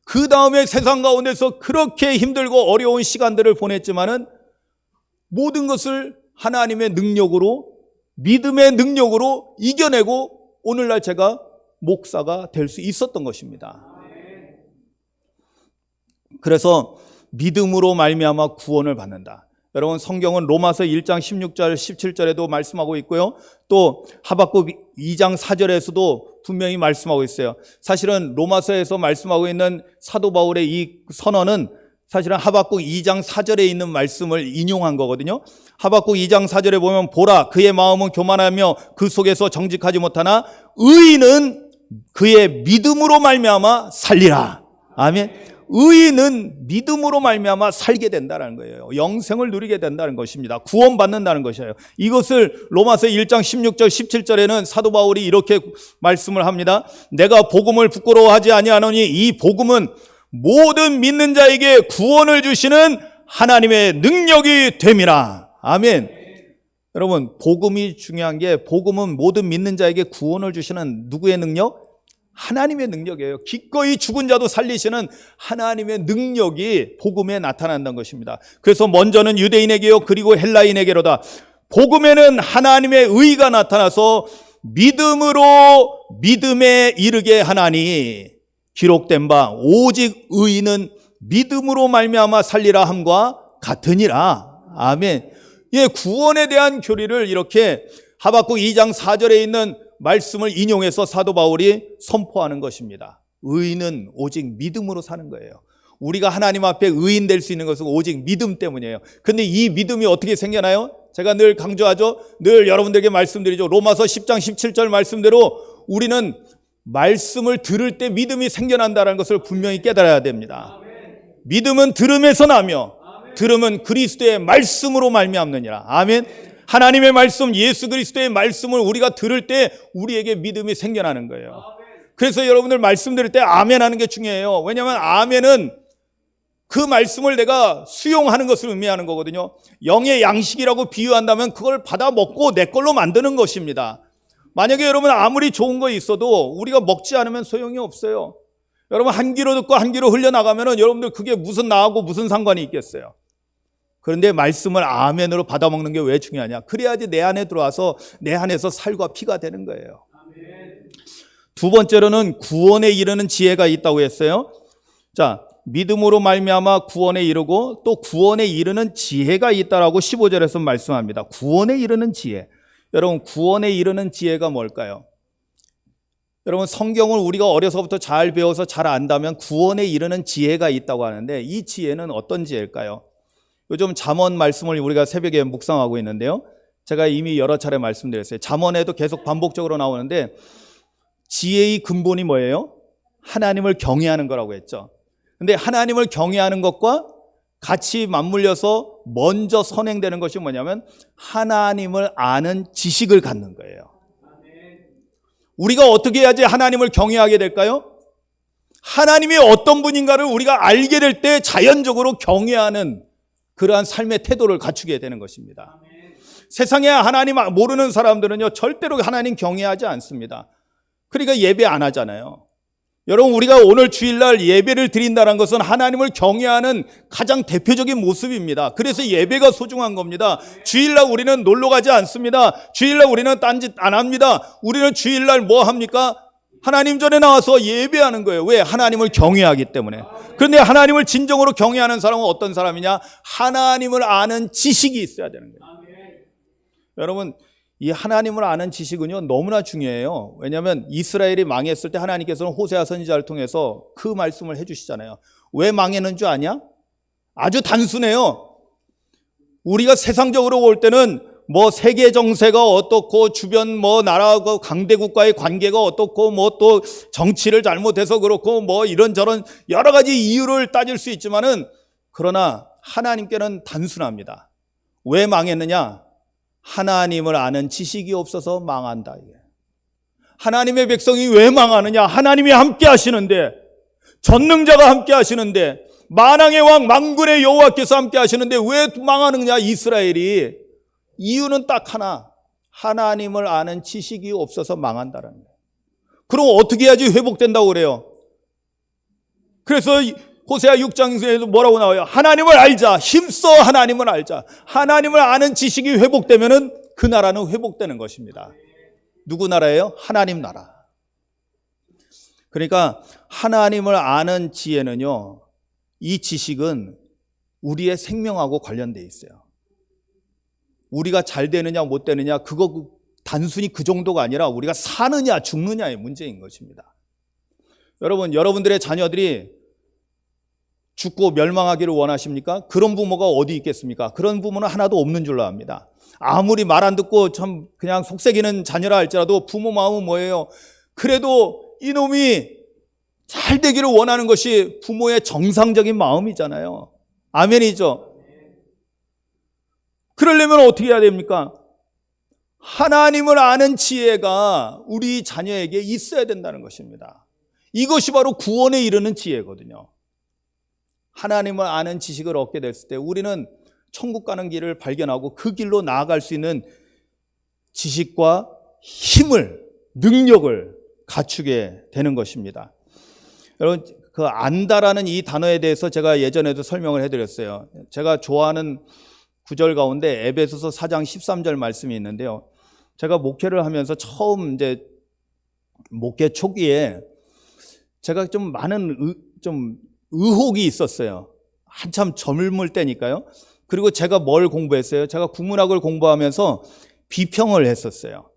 [SPEAKER 1] 그 다음에 세상 가운데서 그렇게 힘들고 어려운 시간들을 보냈지만은 모든 것을 하나님의 능력으로, 믿음의 능력으로 이겨내고 오늘날 제가 목사가 될 수 있었던 것입니다. 그래서 믿음으로 말미암아 구원을 받는다. 여러분, 성경은 로마서 1장 16절 17절에도 말씀하고 있고요. 또 하박국 2장 4절에서도 분명히 말씀하고 있어요. 사실은 로마서에서 말씀하고 있는 사도 바울의 이 선언은 사실은 하박국 2장 4절에 있는 말씀을 인용한 거거든요. 하박국 2장 4절에 보면 보라, 그의 마음은 교만하며 그 속에서 정직하지 못하나 의인은 그의 믿음으로 말미암아 살리라. 아멘. 의인은 믿음으로 말미암아 살게 된다는 거예요. 영생을 누리게 된다는 것입니다. 구원받는다는 것이에요. 이것을 로마서 1장 16절 17절에는 사도 바울이 이렇게 말씀을 합니다. 내가 복음을 부끄러워하지 아니하노니 이 복음은 모든 믿는 자에게 구원을 주시는 하나님의 능력이 됨이라. 아멘. 여러분, 복음이 중요한 게, 복음은 모든 믿는 자에게 구원을 주시는 누구의 능력? 하나님의 능력이에요. 기꺼이 죽은 자도 살리시는 하나님의 능력이 복음에 나타난다는 것입니다. 그래서 먼저는 유대인에게요, 그리고 헬라인에게로다. 복음에는 하나님의 의가 나타나서 믿음으로 믿음에 이르게 하나니 기록된 바 오직 의인은 믿음으로 말미암아 살리라 함과 같으니라. 아멘. 예, 구원에 대한 교리를 이렇게 하박국 2장 4절에 있는 말씀을 인용해서 사도 바울이 선포하는 것입니다. 의인은 오직 믿음으로 사는 거예요. 우리가 하나님 앞에 의인 될 수 있는 것은 오직 믿음 때문이에요. 근데 이 믿음이 어떻게 생겨나요? 제가 늘 강조하죠. 늘 여러분들에게 말씀드리죠. 로마서 10장 17절 말씀대로 우리는 말씀을 들을 때 믿음이 생겨난다는 것을 분명히 깨달아야 됩니다. 믿음은 들음에서 나며 들음은 그리스도의 말씀으로 말미암느니라. 아멘. 하나님의 말씀, 예수 그리스도의 말씀을 우리가 들을 때 우리에게 믿음이 생겨나는 거예요. 그래서 여러분들 말씀 들을 때 아멘 하는 게 중요해요. 왜냐하면 아멘은 그 말씀을 내가 수용하는 것을 의미하는 거거든요. 영의 양식이라고 비유한다면 그걸 받아 먹고 내 걸로 만드는 것입니다. 만약에 여러분 아무리 좋은 거 있어도 우리가 먹지 않으면 소용이 없어요. 여러분 한 귀로 듣고 한 귀로 흘려나가면 여러분들 그게 무슨 나하고 무슨 상관이 있겠어요. 그런데 말씀을 아멘으로 받아먹는 게 왜 중요하냐? 그래야지 내 안에 들어와서 내 안에서 살과 피가 되는 거예요. 두 번째로는 구원에 이르는 지혜가 있다고 했어요. 자, 믿음으로 말미암아 구원에 이르고 또 구원에 이르는 지혜가 있다라고 15절에서 말씀합니다. 구원에 이르는 지혜. 여러분 구원에 이르는 지혜가 뭘까요? 여러분 성경을 우리가 어려서부터 잘 배워서 잘 안다면 구원에 이르는 지혜가 있다고 하는데 이 지혜는 어떤 지혜일까요? 요즘 잠언 말씀을 우리가 새벽에 묵상하고 있는데요. 제가 이미 여러 차례 말씀드렸어요. 잠언에도 계속 반복적으로 나오는데 지혜의 근본이 뭐예요? 하나님을 경외하는 거라고 했죠. 근데 하나님을 경외하는 것과 같이 맞물려서 먼저 선행되는 것이 뭐냐면 하나님을 아는 지식을 갖는 거예요. 우리가 어떻게 해야지 하나님을 경외하게 될까요? 하나님이 어떤 분인가를 우리가 알게 될 때 자연적으로 경외하는 그러한 삶의 태도를 갖추게 되는 것입니다. 세상에 하나님 모르는 사람들은요 절대로 하나님 경외하지 않습니다. 그러니까 예배 안 하잖아요. 여러분 우리가 오늘 주일날 예배를 드린다는 것은 하나님을 경외하는 가장 대표적인 모습입니다. 그래서 예배가 소중한 겁니다. 주일날 우리는 놀러 가지 않습니다. 주일날 우리는 딴짓 안 합니다. 우리는 주일날 뭐 합니까? 하나님 전에 나와서 예배하는 거예요. 왜? 하나님을 경외하기 때문에. 그런데 하나님을 진정으로 경외하는 사람은 어떤 사람이냐? 하나님을 아는 지식이 있어야 되는 거예요. 여러분 이 하나님을 아는 지식은요 너무나 중요해요. 왜냐하면 이스라엘이 망했을 때 하나님께서는 호세아 선지자를 통해서 그 말씀을 해주시잖아요. 왜 망했는 줄 아냐? 아주 단순해요. 우리가 세상적으로 볼 때는 뭐 세계 정세가 어떻고 주변 뭐 나라하고 강대국과의 관계가 어떻고 뭐 또 정치를 잘못해서 그렇고 뭐 이런저런 여러 가지 이유를 따질 수 있지만은 그러나 하나님께는 단순합니다. 왜 망했느냐? 하나님을 아는 지식이 없어서 망한다. 하나님의 백성이 왜 망하느냐? 하나님이 함께 하시는데, 전능자가 함께 하시는데, 만왕의 왕 만군의 여호와께서 함께 하시는데 왜 망하느냐? 이스라엘이. 이유는 딱 하나. 하나님을 아는 지식이 없어서 망한다는 거예요. 그럼 어떻게 해야지 회복된다고 그래요? 그래서 호세아 6장에서 뭐라고 나와요? 하나님을 알자. 힘써 하나님을 알자. 하나님을 아는 지식이 회복되면은 그 나라는 회복되는 것입니다. 누구 나라예요? 하나님 나라. 그러니까 하나님을 아는 지혜는요, 이 지식은 우리의 생명하고 관련되어 있어요. 우리가 잘 되느냐 못 되느냐 그거 단순히 그 정도가 아니라 우리가 사느냐 죽느냐의 문제인 것입니다. 여러분, 여러분들의 자녀들이 죽고 멸망하기를 원하십니까? 그런 부모가 어디 있겠습니까? 그런 부모는 하나도 없는 줄로 압니다. 아무리 말 안 듣고 참 그냥 속삭이는 자녀라 할지라도 부모 마음은 뭐예요? 그래도 이놈이 잘 되기를 원하는 것이 부모의 정상적인 마음이잖아요. 아멘이죠? 그러려면 어떻게 해야 됩니까? 하나님을 아는 지혜가 우리 자녀에게 있어야 된다는 것입니다. 이것이 바로 구원에 이르는 지혜거든요. 하나님을 아는 지식을 얻게 됐을 때 우리는 천국 가는 길을 발견하고 그 길로 나아갈 수 있는 지식과 힘을, 능력을 갖추게 되는 것입니다. 여러분, 그 안다라는 이 단어에 대해서 제가 예전에도 설명을 해드렸어요. 제가 좋아하는 구절 가운데 에베소서 4장 13절 말씀이 있는데요. 제가 목회를 하면서 처음 이제 목회 초기에 제가 좀 많은 의혹이 있었어요. 한참 젊을 때니까요. 그리고 제가 뭘 공부했어요? 제가 국문학을 공부하면서 비평을 했었어요.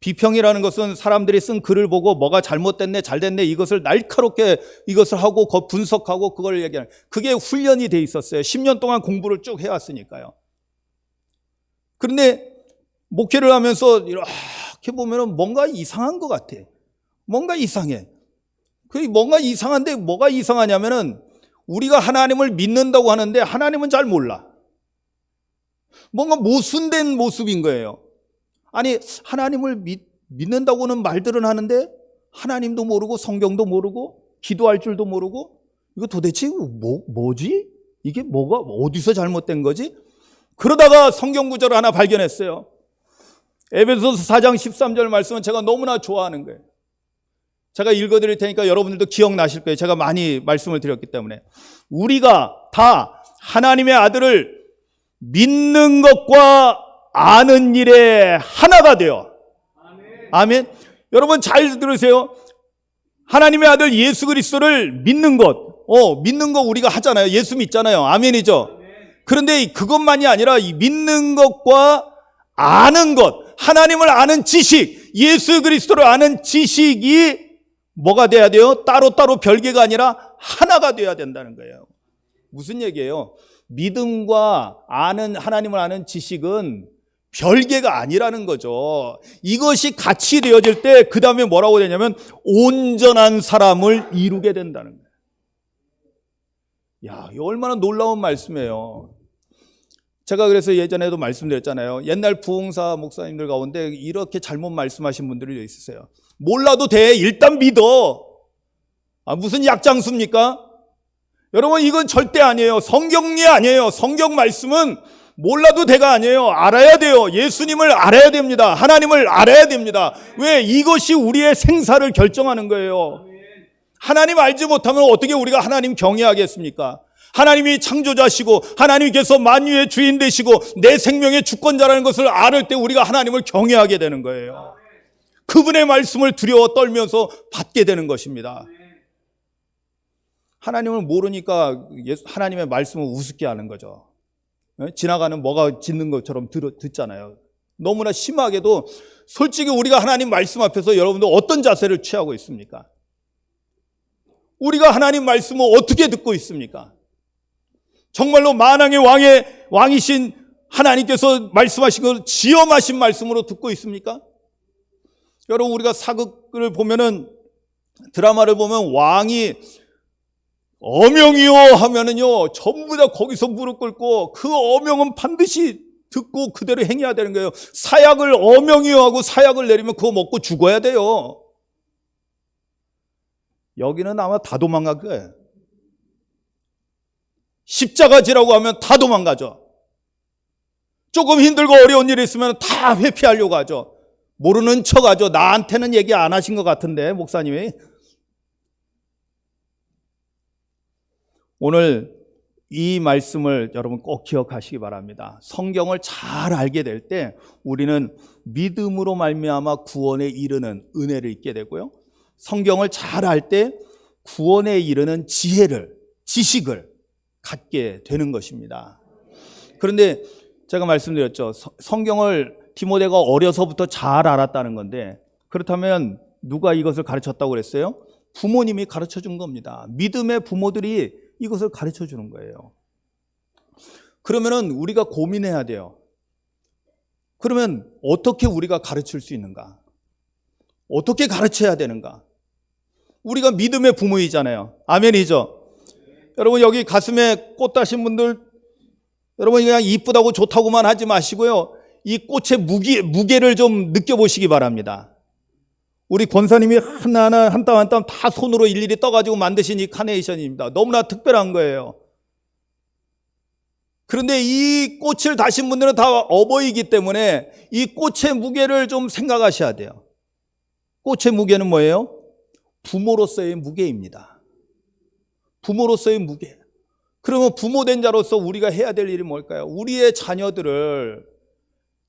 [SPEAKER 1] 비평이라는 것은 사람들이 쓴 글을 보고 뭐가 잘못됐네, 잘됐네 이것을 날카롭게 이것을 하고 분석하고 그걸 얘기하는, 그게 훈련이 돼 있었어요. 10년 동안 공부를 쭉 해왔으니까요. 그런데 목회를 하면서 이렇게 보면 뭔가 이상한 것 같아. 뭔가 이상해. 그게 뭔가 이상한데 뭐가 이상하냐면은 우리가 하나님을 믿는다고 하는데 하나님은 잘 몰라. 뭔가 모순된 모습인 거예요. 아니, 하나님을 믿는다고는 말들은 하는데 하나님도 모르고 성경도 모르고 기도할 줄도 모르고 이거 도대체 뭐지? 이게 뭐가 어디서 잘못된 거지? 그러다가 성경 구절을 하나 발견했어요. 에베소서 4장 13절 말씀은 제가 너무나 좋아하는 거예요. 제가 읽어드릴 테니까 여러분들도 기억나실 거예요. 제가 많이 말씀을 드렸기 때문에. 우리가 다 하나님의 아들을 믿는 것과 아는 일에 하나가 되어. 아멘. 여러분 잘 들으세요. 하나님의 아들 예수 그리스도를 믿는 것. 믿는 거 우리가 하잖아요. 예수 믿잖아요. 아멘이죠. 그런데 그것만이 아니라 이 믿는 것과 아는 것, 하나님을 아는 지식, 예수 그리스도를 아는 지식이 뭐가 돼야 돼요? 따로따로 별개가 아니라 하나가 돼야 된다는 거예요. 무슨 얘기예요? 믿음과 아는, 하나님을 아는 지식은 별개가 아니라는 거죠. 이것이 같이 되어질 때 그 다음에 뭐라고 되냐면 온전한 사람을 이루게 된다는 거예요. 야, 이거 얼마나 놀라운 말씀이에요. 제가 그래서 예전에도 말씀드렸잖아요. 옛날 부흥사 목사님들 가운데 이렇게 잘못 말씀하신 분들이 있으세요. 몰라도 돼. 일단 믿어. 무슨 약장수입니까? 여러분 이건 절대 아니에요. 성경이 아니에요. 성경 말씀은 몰라도 돼가 아니에요. 알아야 돼요. 예수님을 알아야 됩니다. 하나님을 알아야 됩니다. 왜? 이것이 우리의 생사를 결정하는 거예요. 하나님 알지 못하면 어떻게 우리가 하나님 경외하겠습니까? 하나님이 창조자시고 하나님께서 만유의 주인 되시고 내 생명의 주권자라는 것을 알을 때 우리가 하나님을 경외하게 되는 거예요. 그분의 말씀을 두려워 떨면서 받게 되는 것입니다. 하나님을 모르니까 하나님의 말씀을 우습게 하는 거죠. 지나가는 뭐가 짖는 것처럼 듣잖아요. 너무나 심하게도 솔직히 우리가 하나님 말씀 앞에서 여러분들 어떤 자세를 취하고 있습니까? 우리가 하나님 말씀을 어떻게 듣고 있습니까? 정말로 만왕의 왕이신 하나님께서 말씀하신 걸 지엄하신 말씀으로 듣고 있습니까? 여러분 우리가 사극을 보면은 드라마를 보면 왕이 어명이요 하면은요 전부 다 거기서 무릎 꿇고 그 어명은 반드시 듣고 그대로 행해야 되는 거예요. 사약을 어명이요 하고 사약을 내리면 그거 먹고 죽어야 돼요. 여기는 아마 다 도망갈 거예요. 십자가 지라고 하면 다 도망가죠. 조금 힘들고 어려운 일이 있으면 다 회피하려고 하죠. 모르는 척 하죠. 나한테는 얘기 안 하신 것 같은데 목사님이. 오늘 이 말씀을 여러분 꼭 기억하시기 바랍니다. 성경을 잘 알게 될 때 우리는 믿음으로 말미암아 구원에 이르는 은혜를 잊게 되고요. 성경을 잘 알 때 구원에 이르는 지식을 갖게 되는 것입니다. 그런데 제가 말씀드렸죠. 성경을 디모데가 어려서부터 잘 알았다는 건데 그렇다면 누가 이것을 가르쳤다고 그랬어요? 부모님이 가르쳐 준 겁니다. 믿음의 부모들이 이것을 가르쳐 주는 거예요. 그러면은 우리가 고민해야 돼요. 그러면 어떻게 우리가 가르칠 수 있는가? 어떻게 가르쳐야 되는가? 우리가 믿음의 부모이잖아요. 아멘이죠? 여러분 여기 가슴에 꽃 다신 분들 여러분 그냥 이쁘다고 좋다고만 하지 마시고요. 이 꽃의 무게를 좀 느껴보시기 바랍니다. 우리 권사님이 하나하나 한 땀 한 땀 다 손으로 일일이 떠가지고 만드신 이 카네이션입니다. 너무나 특별한 거예요. 그런데 이 꽃을 다신 분들은 다 어버이기 때문에 이 꽃의 무게를 좀 생각하셔야 돼요. 꽃의 무게는 뭐예요? 부모로서의 무게입니다. 부모로서의 무게. 그러면 부모된 자로서 우리가 해야 될 일이 뭘까요? 우리의 자녀들을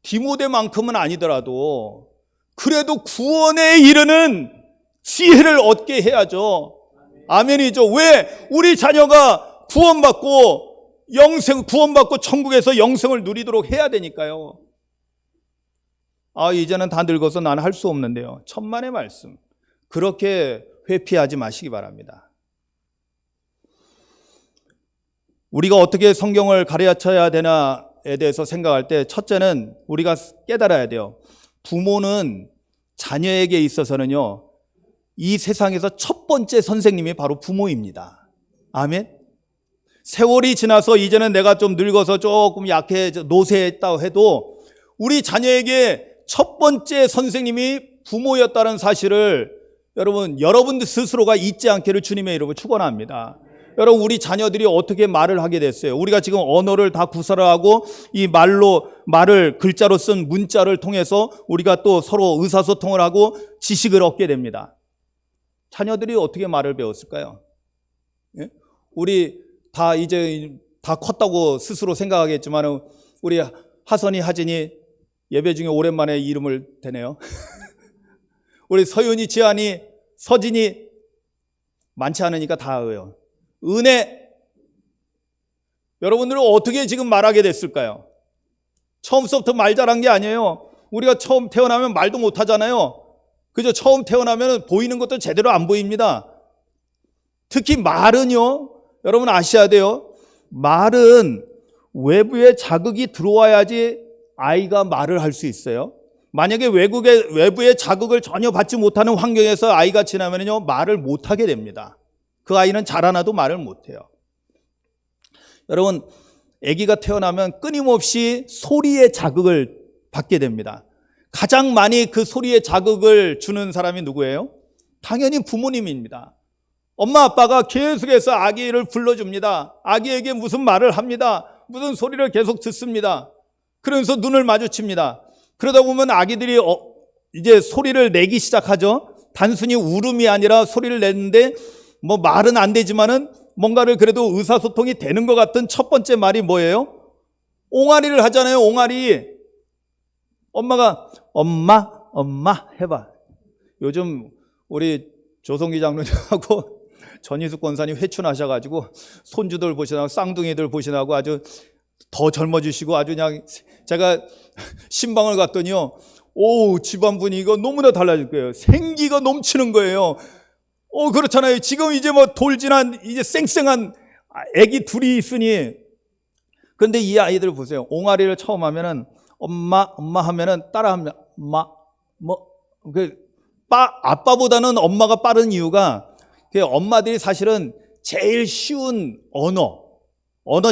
[SPEAKER 1] 디모데만큼은 아니더라도 그래도 구원에 이르는 지혜를 얻게 해야죠. 아멘이죠. 왜? 우리 자녀가 구원받고 천국에서 영생을 누리도록 해야 되니까요. 이제는 다 늙어서 나는 할 수 없는데요. 천만의 말씀. 그렇게 회피하지 마시기 바랍니다. 우리가 어떻게 성경을 가르쳐야 되나에 대해서 생각할 때 첫째는 우리가 깨달아야 돼요. 부모는 자녀에게 있어서는요, 이 세상에서 첫 번째 선생님이 바로 부모입니다. 아멘. 세월이 지나서 이제는 내가 좀 늙어서 조금 노쇠했다고 해도 우리 자녀에게 첫 번째 선생님이 부모였다는 사실을 여러분들 스스로가 잊지 않기를 주님의 이름으로 축원합니다. 여러분, 우리 자녀들이 어떻게 말을 하게 됐어요? 우리가 지금 언어를 다 구사하고 이 말을 글자로 쓴 문자를 통해서 우리가 또 서로 의사소통을 하고 지식을 얻게 됩니다. 자녀들이 어떻게 말을 배웠을까요? 예? 우리 다 이제 다 컸다고 스스로 생각하겠지만 우리 하선이, 하진이 예배 중에 오랜만에 이름을 대네요. 우리 서윤이, 지안이, 서진이 많지 않으니까 다 외워요. 은혜. 여러분들은 어떻게 지금 말하게 됐을까요? 처음부터 말 잘한 게 아니에요. 우리가 처음 태어나면 말도 못 하잖아요. 그죠? 처음 태어나면 보이는 것도 제대로 안 보입니다. 특히 말은요, 여러분 아셔야 돼요. 말은 외부의 자극이 들어와야지 아이가 말을 할 수 있어요. 만약에 외부의 자극을 전혀 받지 못하는 환경에서 아이가 지나면요, 말을 못하게 됩니다. 그 아이는 자라나도 말을 못해요. 여러분, 아기가 태어나면 끊임없이 소리의 자극을 받게 됩니다. 가장 많이 그 소리의 자극을 주는 사람이 누구예요? 당연히 부모님입니다. 엄마 아빠가 계속해서 아기를 불러줍니다. 아기에게 무슨 말을 합니다. 무슨 소리를 계속 듣습니다. 그러면서 눈을 마주칩니다. 그러다 보면 아기들이 이제 소리를 내기 시작하죠. 단순히 울음이 아니라 소리를 내는데 뭐 말은 안 되지만은 뭔가를 그래도 의사소통이 되는 것 같은 첫 번째 말이 뭐예요? 옹알이를 하잖아요. 옹알이. 엄마가 엄마 해봐. 요즘 우리 조성기 장로님하고 전희숙 권사님 회춘하셔가지고 손주들 보시나고 쌍둥이들 보시나고 아주 더 젊어지시고 아주 그냥 제가 신방을 갔더니요, 오, 집안 분위기가 너무나 달라질 거예요. 생기가 넘치는 거예요. 그렇잖아요. 지금 이제 뭐 돌진한 이제 쌩쌩한 애기 둘이 있으니. 그런데 이 아이들 보세요. 옹알이를 처음 하면은 엄마 하면은 따라합니다. 엄마 아빠보다는 엄마가 빠른 이유가 엄마들이 사실은 제일 쉬운 언어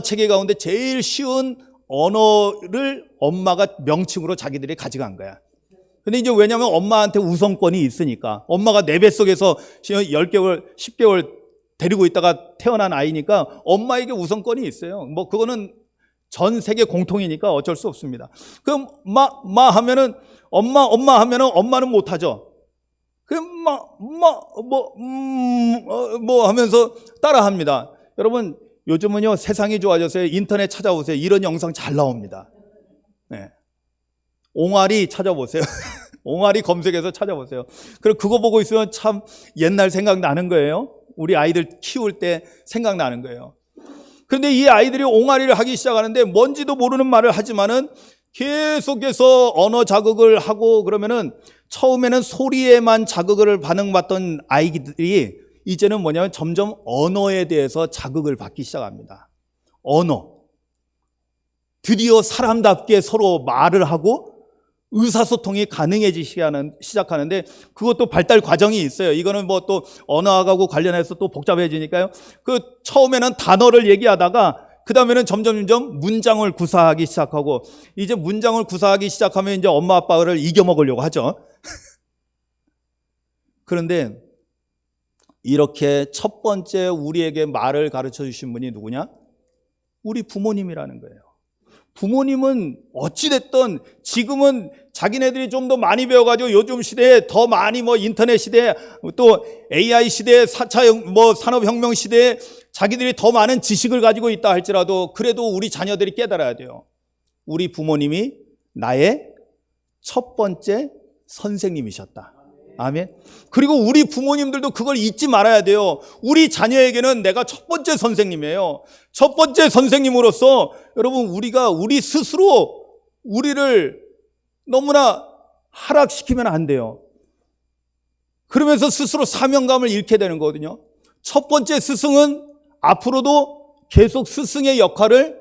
[SPEAKER 1] 체계 가운데 제일 쉬운 언어를 엄마가 명칭으로 자기들이 가져간 거야. 근데 이제 왜냐면 엄마한테 우선권이 있으니까. 엄마가 내 뱃속에서 10개월, 10개월 데리고 있다가 태어난 아이니까 엄마에게 우선권이 있어요. 뭐 그거는 전 세계 공통이니까 어쩔 수 없습니다. 그럼 마 하면은 엄마 하면은 엄마는 못 하죠. 그럼 뭐 하면서 따라 합니다. 여러분, 요즘은요, 세상이 좋아졌어요. 인터넷 찾아보세요. 이런 영상 잘 나옵니다. 네. 옹알이 찾아보세요. 옹알이 검색해서 찾아보세요. 그리고 그거 보고 있으면 참 옛날 생각나는 거예요. 우리 아이들 키울 때 생각나는 거예요. 그런데 이 아이들이 옹알이를 하기 시작하는데 뭔지도 모르는 말을 하지만은 계속해서 언어 자극을 하고 그러면은 처음에는 소리에만 자극을 반응받던 아이들이 이제는 뭐냐면 점점 언어에 대해서 자극을 받기 시작합니다. 언어. 드디어 사람답게 서로 말을 하고 의사소통이 가능해지기 시작하는데 그것도 발달 과정이 있어요. 이거는 뭐 또 언어학하고 관련해서 또 복잡해지니까요. 그 처음에는 단어를 얘기하다가 그 다음에는 점점 문장을 구사하기 시작하고 이제 문장을 구사하기 시작하면 이제 엄마 아빠를 이겨먹으려고 하죠. 그런데 이렇게 첫 번째 우리에게 말을 가르쳐 주신 분이 누구냐? 우리 부모님이라는 거예요. 부모님은 어찌됐든 지금은 자기네들이 좀 더 많이 배워가지고 요즘 시대에 더 많이 뭐 인터넷 시대에 또 AI 시대에 4차 뭐 산업혁명 시대에 자기들이 더 많은 지식을 가지고 있다 할지라도 그래도 우리 자녀들이 깨달아야 돼요. 우리 부모님이 나의 첫 번째 선생님이셨다. 아멘. 그리고 우리 부모님들도 그걸 잊지 말아야 돼요. 우리 자녀에게는 내가 첫 번째 선생님이에요. 첫 번째 선생님으로서 여러분 우리 스스로 우리를 너무나 하락시키면 안 돼요. 그러면서 스스로 사명감을 잃게 되는 거거든요. 첫 번째 스승은 앞으로도 계속 스승의 역할을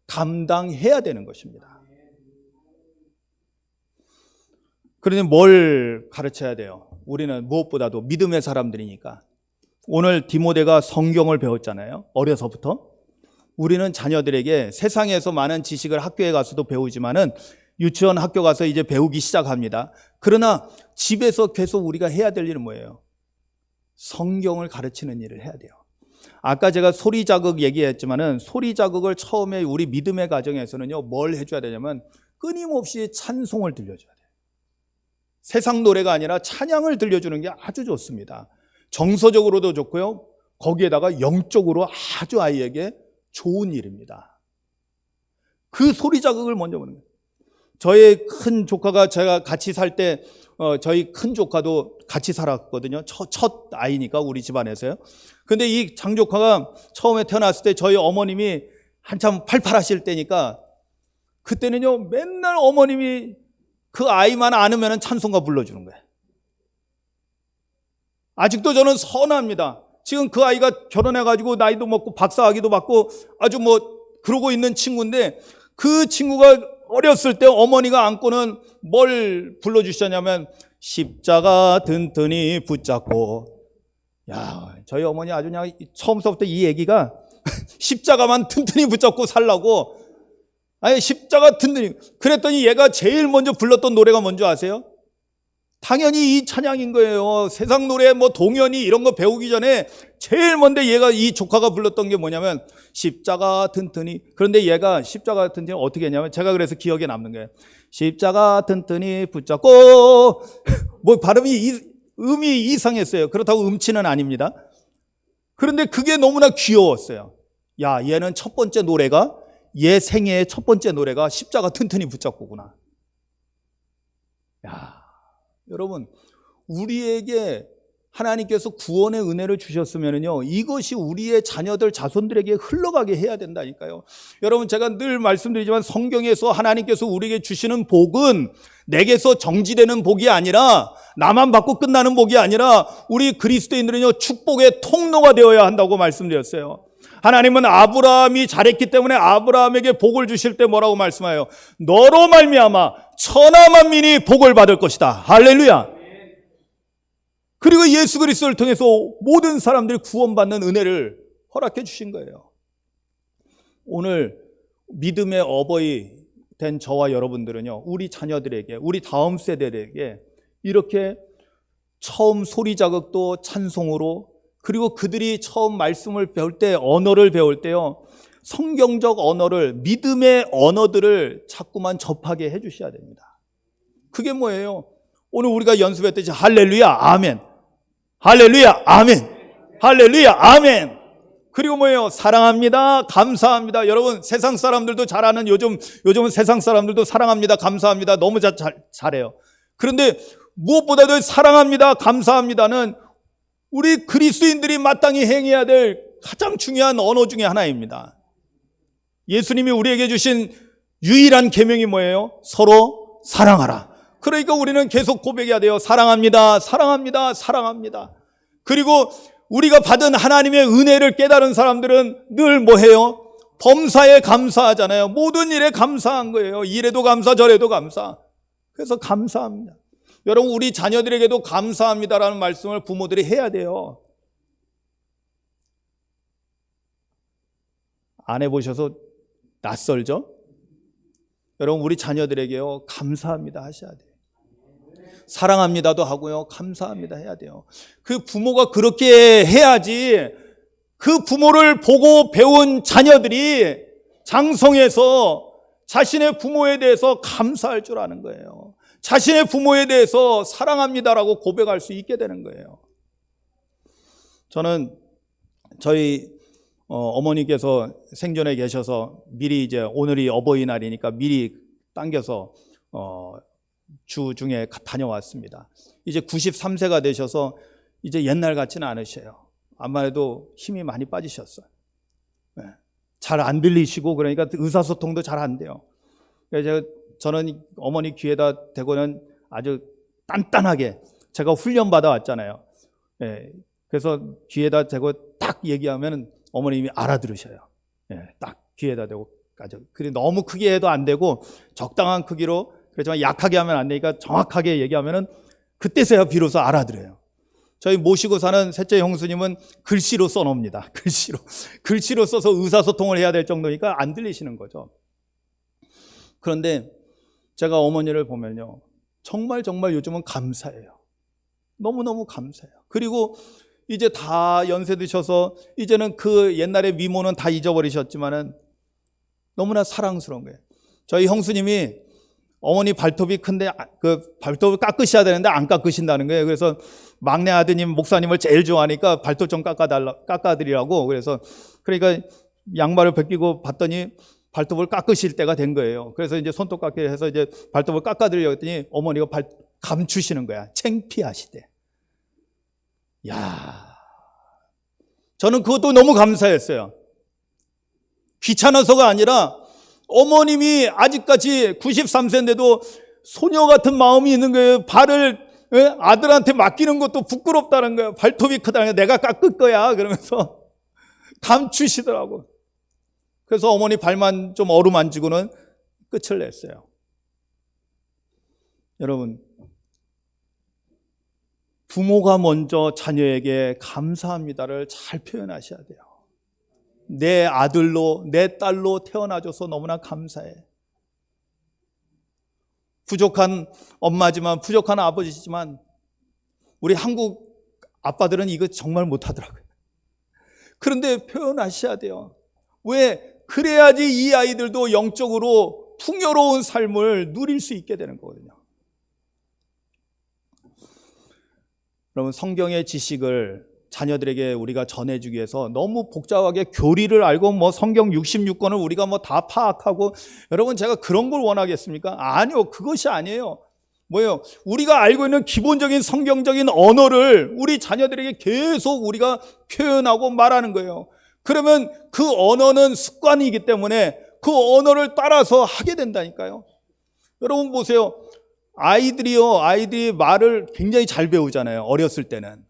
[SPEAKER 1] 감당해야 되는 것입니다. 그런데 뭘 가르쳐야 돼요? 우리는 무엇보다도 믿음의 사람들이니까. 오늘 디모데가 성경을 배웠잖아요. 어려서부터. 우리는 자녀들에게 세상에서 많은 지식을 학교에 가서도 배우지만은 유치원 학교 가서 이제 배우기 시작합니다. 그러나 집에서 계속 우리가 해야 될 일은 뭐예요? 성경을 가르치는 일을 해야 돼요. 아까 제가 소리 자극 얘기했지만은 소리 자극을 처음에 우리 믿음의 가정에서는요, 뭘 해줘야 되냐면 끊임없이 찬송을 들려줘야 돼요. 세상 노래가 아니라 찬양을 들려주는 게 아주 좋습니다. 정서적으로도 좋고요, 거기에다가 영적으로 아주 아이에게 좋은 일입니다. 그 소리 자극을 먼저 보는 거예요. 저의 큰 조카가, 제가 같이 살 때 저희 큰 조카도 같이 살았거든요. 첫 아이니까 우리 집안에서요. 근데 이 장조카가 처음에 태어났을 때 저희 어머님이 한참 팔팔하실 때니까 그때는요, 맨날 어머님이 그 아이만 안으면 찬송가 불러주는 거예요. 아직도 저는 선합니다. 지금 그 아이가 결혼해가지고 나이도 먹고 박사학위도 받고 아주 그러고 있는 친구인데, 그 친구가 어렸을 때 어머니가 안고는 뭘 불러주셨냐면 십자가 든든히 붙잡고. 야, 저희 어머니 아주 그냥 처음서부터 이 얘기가 십자가만 든든히 붙잡고 살라고. 아니, 십자가 든든히. 그랬더니 얘가 제일 먼저 불렀던 노래가 뭔지 아세요? 당연히 이 찬양인 거예요. 세상 노래 동연이 이런 거 배우기 전에 제일 먼저 얘가, 이 조카가 불렀던 게 뭐냐면 십자가 든든히. 그런데 얘가 십자가 든든히 어떻게 했냐면, 제가 그래서 기억에 남는 거예요. 십자가 든든히 붙잡고. 발음이 음이 이상했어요. 그렇다고 음치는 아닙니다. 그런데 그게 너무나 귀여웠어요. 야, 얘는 첫 번째 노래가, 얘 생애의 첫 번째 노래가 십자가 튼튼히 붙잡고구나. 야, 여러분, 우리에게 하나님께서 구원의 은혜를 주셨으면요, 이것이 우리의 자녀들, 자손들에게 흘러가게 해야 된다니까요. 여러분, 제가 늘 말씀드리지만 성경에서 하나님께서 우리에게 주시는 복은 내게서 정지되는 복이 아니라, 나만 받고 끝나는 복이 아니라 우리 그리스도인들은요, 축복의 통로가 되어야 한다고 말씀드렸어요. 하나님은 아브라함이 잘했기 때문에 아브라함에게 복을 주실 때 뭐라고 말씀해요? 너로 말미암아 천하 만민이 복을 받을 것이다. 할렐루야. 그리고 예수 그리스도를 통해서 모든 사람들이 구원받는 은혜를 허락해 주신 거예요. 오늘 믿음의 어버이 된 저와 여러분들은요, 우리 자녀들에게, 우리 다음 세대들에게 이렇게 처음 소리 자극도 찬송으로, 그리고 그들이 처음 말씀을 배울 때, 언어를 배울 때요, 성경적 언어를, 믿음의 언어들을 자꾸만 접하게 해 주셔야 됩니다. 그게 뭐예요? 오늘 우리가 연습했듯이 할렐루야 아멘, 할렐루야 아멘, 할렐루야 아멘. 그리고 뭐예요? 사랑합니다, 감사합니다. 여러분, 세상 사람들도 잘하는, 요즘은 세상 사람들도 사랑합니다, 감사합니다 너무 잘해요. 그런데 무엇보다도 사랑합니다, 감사합니다는 우리 그리스도인들이 마땅히 행해야 될 가장 중요한 언어 중에 하나입니다. 예수님이 우리에게 주신 유일한 계명이 뭐예요? 서로 사랑하라. 그러니까 우리는 계속 고백해야 돼요. 사랑합니다, 사랑합니다, 사랑합니다. 그리고 우리가 받은 하나님의 은혜를 깨달은 사람들은 늘 뭐해요? 범사에 감사하잖아요. 모든 일에 감사한 거예요. 이래도 감사, 저래도 감사. 그래서 감사합니다. 여러분, 우리 자녀들에게도 감사합니다라는 말씀을 부모들이 해야 돼요. 안 해보셔서 낯설죠? 여러분, 우리 자녀들에게요, 감사합니다 하셔야 돼요. 사랑합니다도 하고요, 감사합니다 해야 돼요. 그 부모가 그렇게 해야지 그 부모를 보고 배운 자녀들이 장성해서 자신의 부모에 대해서 감사할 줄 아는 거예요. 자신의 부모에 대해서 사랑합니다라고 고백할 수 있게 되는 거예요. 저는 저희 어머니께서 생전에 계셔서 미리, 이제 오늘이 어버이날이니까 미리 당겨서 주 중에 다녀왔습니다. 이제 93세가 되셔서 이제 옛날 같지는 않으셔요. 아무래도 힘이 많이 빠지셨어요. 잘 안 들리시고, 그러니까 의사소통도 잘 안 돼요. 그래서 저는 어머니 귀에다 대고는 아주 단단하게, 제가 훈련 받아 왔잖아요. 그래서 귀에다 대고 딱 얘기하면 어머님이 알아들으셔요. 딱 귀에다 대고 아주, 그래 너무 크게 해도 안 되고 적당한 크기로, 그렇지만 약하게 하면 안 되니까 정확하게 얘기하면은 그때서야 비로소 알아들어요. 저희 모시고 사는 셋째 형수님은 글씨로 써놉니다. 글씨로 써서 의사소통을 해야 될 정도니까 안 들리시는 거죠. 그런데 제가 어머니를 보면요, 정말 요즘은 감사해요. 너무너무 감사해요. 그리고 이제 다 연세 드셔서 이제는 그 옛날의 미모는 다 잊어버리셨지만은 너무나 사랑스러운 거예요. 저희 형수님이 어머니 발톱이 큰데 그 발톱을 깎으셔야 되는데 안 깎으신다는 거예요. 그래서 막내 아드님 목사님을 제일 좋아하니까 발톱 좀 깎아드리라고. 그러니까 양말을 벗기고 봤더니 발톱을 깎으실 때가 된 거예요. 그래서 이제 손톱 깎기 해서 이제 발톱을 깎아드리려고 했더니 어머니가 감추시는 거야. 창피하시대. 야, 저는 그것도 너무 감사했어요. 귀찮아서가 아니라 어머님이 아직까지 93세인데도 소녀 같은 마음이 있는 거예요. 발을 아들한테 맡기는 것도 부끄럽다는 거예요. 발톱이 크다는 거예요. 내가 깎을 거야 그러면서 감추시더라고. 그래서 어머니 발만 좀 어루만지고는 끝을 냈어요. 여러분, 부모가 먼저 자녀에게 감사합니다를 잘 표현하셔야 돼요. 내 아들로 내 딸로 태어나줘서 너무나 감사해. 부족한 엄마지만 부족한 아버지지만 우리 한국 아빠들은 이거 정말 못하더라고요. 그런데 표현하셔야 돼요. 왜? 그래야지 이 아이들도 영적으로 풍요로운 삶을 누릴 수 있게 되는 거거든요. 여러분, 성경의 지식을 자녀들에게 우리가 전해주기 위해서 너무 복잡하게 교리를 알고 성경 66권을 우리가 다 파악하고, 여러분 제가 그런 걸 원하겠습니까? 아니요, 그것이 아니에요. 뭐예요? 우리가 알고 있는 기본적인 성경적인 언어를 우리 자녀들에게 계속 우리가 표현하고 말하는 거예요. 그러면 그 언어는 습관이기 때문에 그 언어를 따라서 하게 된다니까요. 여러분 보세요. 아이들이 말을 굉장히 잘 배우잖아요. 어렸을 때는.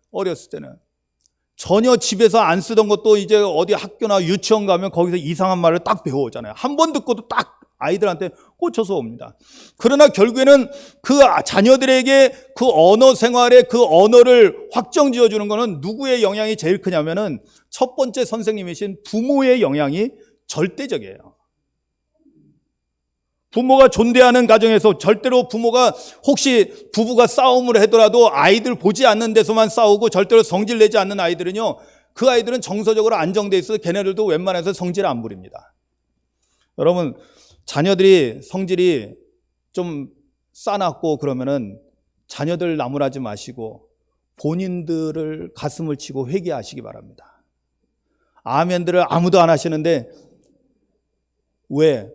[SPEAKER 1] 전혀 집에서 안 쓰던 것도 이제 어디 학교나 유치원 가면 거기서 이상한 말을 딱 배워오잖아요. 한 번 듣고도 딱 아이들한테 꽂혀서 옵니다. 그러나 결국에는 그 자녀들에게 그 언어 생활에 그 언어를 확정 지어주는 것은 누구의 영향이 제일 크냐면은 첫 번째 선생님이신 부모의 영향이 절대적이에요. 부모가 존대하는 가정에서 절대로 부모가 혹시 부부가 싸움을 하더라도 아이들 보지 않는 데서만 싸우고 절대로 성질 내지 않는 아이들은요, 그 아이들은 정서적으로 안정돼 있어서 걔네들도 웬만해서 성질 안 부립니다. 여러분, 자녀들이 성질이 좀 싸놨고 그러면은 자녀들 나무라지 마시고 본인들을 가슴을 치고 회개하시기 바랍니다. 아멘들을 아무도 안 하시는데 왜?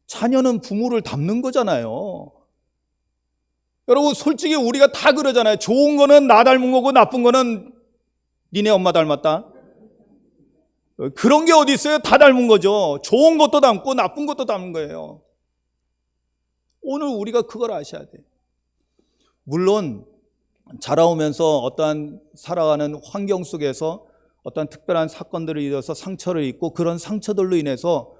[SPEAKER 1] 자녀는 부모를 닮는 거잖아요. 여러분, 솔직히 우리가 다 그러잖아요. 좋은 거는 나 닮은 거고 나쁜 거는 니네 엄마 닮았다. 그런 게 어디 있어요? 다 닮은 거죠. 좋은 것도 닮고 나쁜 것도 닮은 거예요. 오늘 우리가 그걸 아셔야 돼요. 물론 자라오면서 어떠한 살아가는 환경 속에서 어떠한 특별한 사건들을 일어서 상처를 입고 그런 상처들로 인해서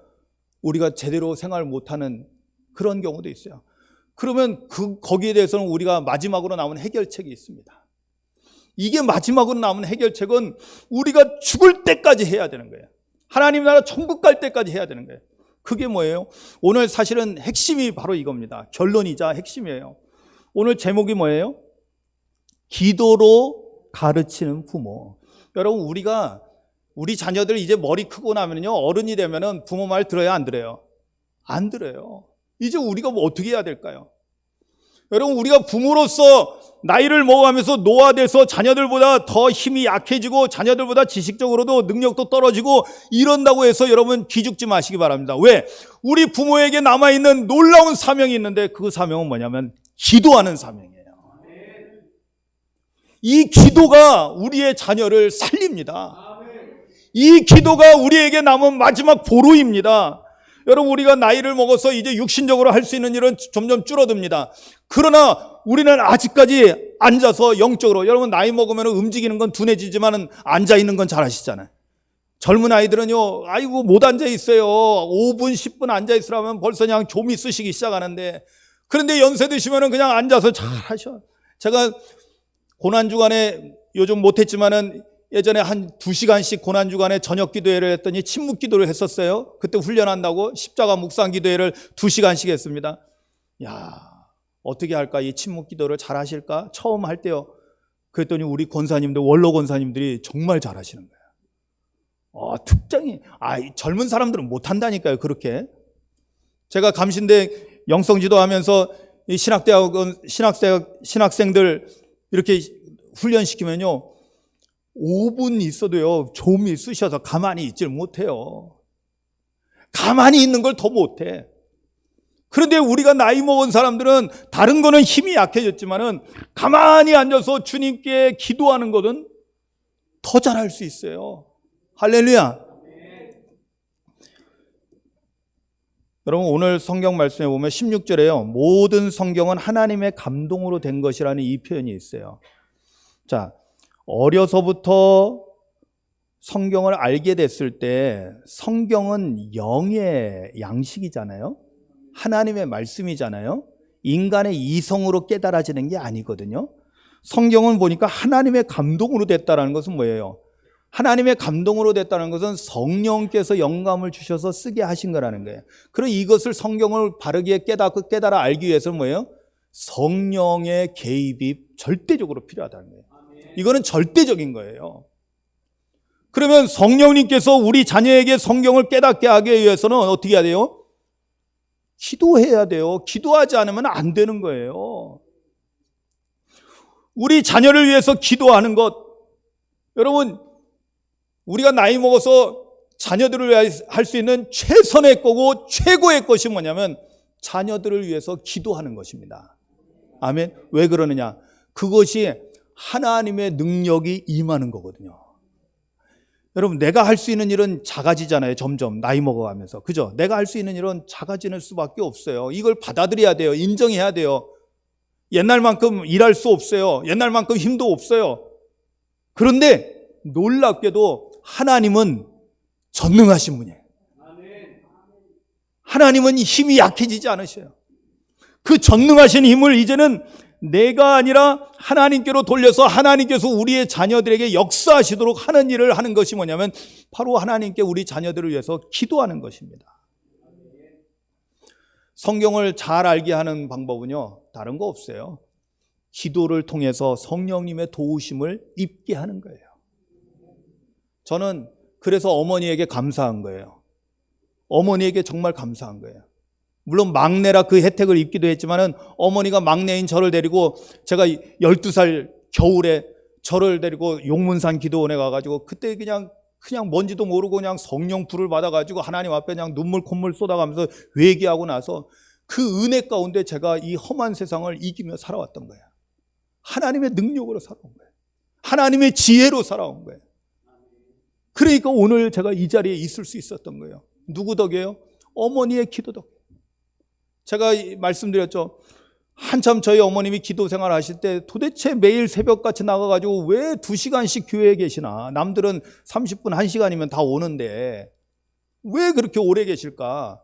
[SPEAKER 1] 우리가 제대로 생활을 못하는 그런 경우도 있어요. 그러면 거기에 대해서는 우리가 마지막으로 남은 해결책이 있습니다. 이게 마지막으로 남은 해결책은 우리가 죽을 때까지 해야 되는 거예요. 하나님 나라 천국 갈 때까지 해야 되는 거예요. 그게 뭐예요? 오늘 사실은 핵심이 바로 이겁니다. 결론이자 핵심이에요. 오늘 제목이 뭐예요? 기도로 가르치는 부모. 여러분, 우리 자녀들 이제 머리 크고 나면요, 어른이 되면은 부모 말 들어야 안 들어요? 안 들어요. 이제 우리가 어떻게 해야 될까요? 여러분, 우리가 부모로서 나이를 먹어가면서 노화돼서 자녀들보다 더 힘이 약해지고 자녀들보다 지식적으로도 능력도 떨어지고 이런다고 해서 여러분 기죽지 마시기 바랍니다. 왜? 우리 부모에게 남아있는 놀라운 사명이 있는데 그 사명은 뭐냐면 기도하는 사명이에요. 이 기도가 우리의 자녀를 살립니다. 이 기도가 우리에게 남은 마지막 보루입니다. 여러분, 우리가 나이를 먹어서 이제 육신적으로 할 수 있는 일은 점점 줄어듭니다. 그러나 우리는 아직까지 앉아서 영적으로, 여러분 나이 먹으면 움직이는 건 둔해지지만 앉아있는 건 잘 아시잖아요. 젊은 아이들은요, 아이고 못 앉아있어요. 5분 10분 앉아있으라면 벌써 그냥 좀이 쑤시기 시작하는데, 그런데 연세 드시면 그냥 앉아서 잘 하셔. 제가 고난주간에 요즘 못했지만은 예전에 한 2시간씩 고난주간에 저녁 기도회를 했더니 침묵 기도를 했었어요. 그때 훈련한다고 십자가 묵상 기도회를 2시간씩 했습니다. 야, 어떻게 할까? 이 침묵 기도를 잘 하실까? 처음 할 때요. 그랬더니 우리 권사님들, 원로 권사님들이 정말 잘하시는 거예요. 특장이, 젊은 사람들은 못한다니까요, 그렇게. 제가 감신대 영성지도 하면서 이 신학생들 이렇게 훈련시키면요, 5분 있어도요, 좀이 쑤셔서 가만히 있질 못해요. 가만히 있는 걸 더 못해. 그런데 우리가 나이 먹은 사람들은 다른 거는 힘이 약해졌지만은 가만히 앉아서 주님께 기도하는 것은 더 잘할 수 있어요. 할렐루야. 여러분, 오늘 성경 말씀에 보면 16절에요. 모든 성경은 하나님의 감동으로 된 것이라는 이 표현이 있어요. 자, 어려서부터 성경을 알게 됐을 때 성경은 영의 양식이잖아요. 하나님의 말씀이잖아요. 인간의 이성으로 깨달아지는 게 아니거든요. 성경은 보니까 하나님의 감동으로 됐다는 것은 뭐예요? 하나님의 감동으로 됐다는 것은 성령께서 영감을 주셔서 쓰게 하신 거라는 거예요. 그럼 이것을 성경을 바르게 깨달아 알기 위해서는 뭐예요? 성령의 개입이 절대적으로 필요하다는 거예요. 이거는 절대적인 거예요. 그러면 성령님께서 우리 자녀에게 성경을 깨닫게 하기 위해서는 어떻게 해야 돼요? 기도해야 돼요. 기도하지 않으면 안 되는 거예요. 우리 자녀를 위해서 기도하는 것, 여러분, 우리가 나이 먹어서 자녀들을 위해 할 수 있는 최선의 거고 최고의 것이 뭐냐면 자녀들을 위해서 기도하는 것입니다. 아멘. 왜 그러느냐? 그것이 하나님의 능력이 임하는 거거든요. 여러분, 내가 할 수 있는 일은 작아지잖아요. 점점 나이 먹어가면서. 그죠? 내가 할 수 있는 일은 작아지는 수밖에 없어요. 이걸 받아들여야 돼요. 인정해야 돼요. 옛날만큼 일할 수 없어요. 옛날만큼 힘도 없어요. 그런데 놀랍게도 하나님은 전능하신 분이에요. 하나님은 힘이 약해지지 않으셔요. 그 전능하신 힘을 이제는 내가 아니라 하나님께로 돌려서 하나님께서 우리의 자녀들에게 역사하시도록 하는 일을 하는 것이 뭐냐면 바로 하나님께 우리 자녀들을 위해서 기도하는 것입니다. 성경을 잘 알게 하는 방법은요, 다른 거 없어요. 기도를 통해서 성령님의 도우심을 입게 하는 거예요. 저는 그래서 어머니에게 감사한 거예요. 어머니에게 정말 감사한 거예요. 물론 막내라 그 혜택을 입기도 했지만은 어머니가 막내인 저를 데리고, 제가 12살 겨울에 저를 데리고 용문산 기도원에 가가지고 그때 그냥 뭔지도 모르고 그냥 성령 불을 받아가지고 하나님 앞에 그냥 눈물 콧물 쏟아가면서 회개하고 나서 그 은혜 가운데 제가 이 험한 세상을 이기며 살아왔던 거예요. 하나님의 능력으로 살아온 거예요. 하나님의 지혜로 살아온 거예요. 그러니까 오늘 제가 이 자리에 있을 수 있었던 거예요. 누구 덕이에요? 어머니의 기도 덕. 제가 말씀드렸죠. 한참 저희 어머님이 기도 생활 하실 때 도대체 매일 새벽같이 나가가지고 왜 2시간씩 교회에 계시나? 남들은 30분, 1시간이면 다 오는데 왜 그렇게 오래 계실까?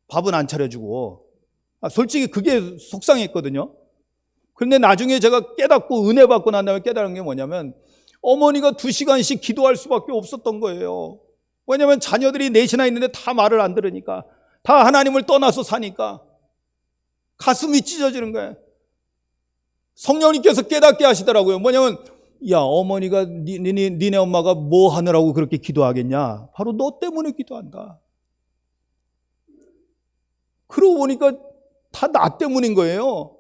[SPEAKER 1] 밥은 안 차려주고. 솔직히 그게 속상했거든요. 그런데 나중에 제가 깨닫고 은혜 받고 난 다음에 깨달은 게 뭐냐면 어머니가 2시간씩 기도할 수밖에 없었던 거예요. 왜냐하면 자녀들이 넷이나 있는데 다 말을 안 들으니까, 다 하나님을 떠나서 사니까 가슴이 찢어지는 거예요. 성령님께서 깨닫게 하시더라고요. 뭐냐면, 야, 어머니가 니네 엄마가 뭐 하느라고 그렇게 기도하겠냐? 바로 너 때문에 기도한다. 그러고 보니까 다 나 때문인 거예요.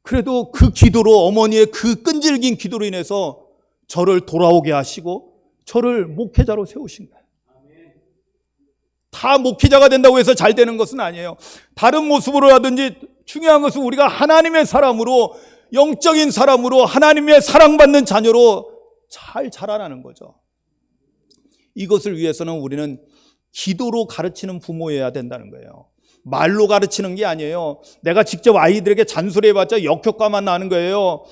[SPEAKER 1] 그래도 그 기도로, 어머니의 그 끈질긴 기도로 인해서 저를 돌아오게 하시고 저를 목회자로 세우신 거예요. 다 목회자가 된다고 해서 잘 되는 것은 아니에요. 다른 모습으로 하든지 중요한 것은 우리가 하나님의 사람으로, 영적인 사람으로, 하나님의 사랑받는 자녀로 잘 자라나는 거죠. 이것을 위해서는 우리는 기도로 가르치는 부모여야 된다는 거예요. 말로 가르치는 게 아니에요. 내가 직접 아이들에게 잔소리해봤자 역효과만 나는 거예요.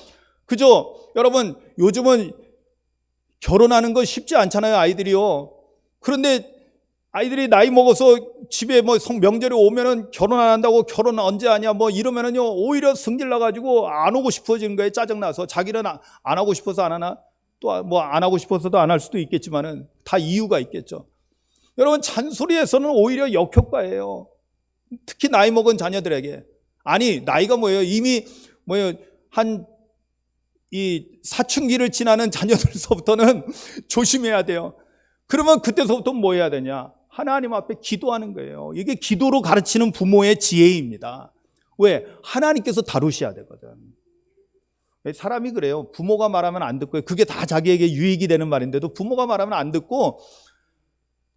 [SPEAKER 1] 그죠? 여러분, 요즘은 결혼하는 거 쉽지 않잖아요, 아이들이요. 그런데 아이들이 나이 먹어서 집에 뭐 명절에 오면은 결혼 안 한다고, 결혼 언제 하냐 뭐 이러면은요, 오히려 승질 나가지고 안 오고 싶어지는 거예요. 짜증나서. 자기는 안 하고 싶어서 안 하나? 또 뭐 안 하고 싶어서도 안 할 수도 있겠지만은 다 이유가 있겠죠. 여러분, 잔소리에서는 오히려 역효과예요. 특히 나이 먹은 자녀들에게. 아니, 나이가 뭐예요? 이미 한 이 사춘기를 지나는 자녀들서부터는 조심해야 돼요. 그러면 그때서부터 뭐 해야 되냐? 하나님 앞에 기도하는 거예요. 이게 기도로 가르치는 부모의 지혜입니다. 왜? 하나님께서 다루셔야 되거든. 사람이 그래요. 부모가 말하면 안 듣고요. 그게 다 자기에게 유익이 되는 말인데도 부모가 말하면 안 듣고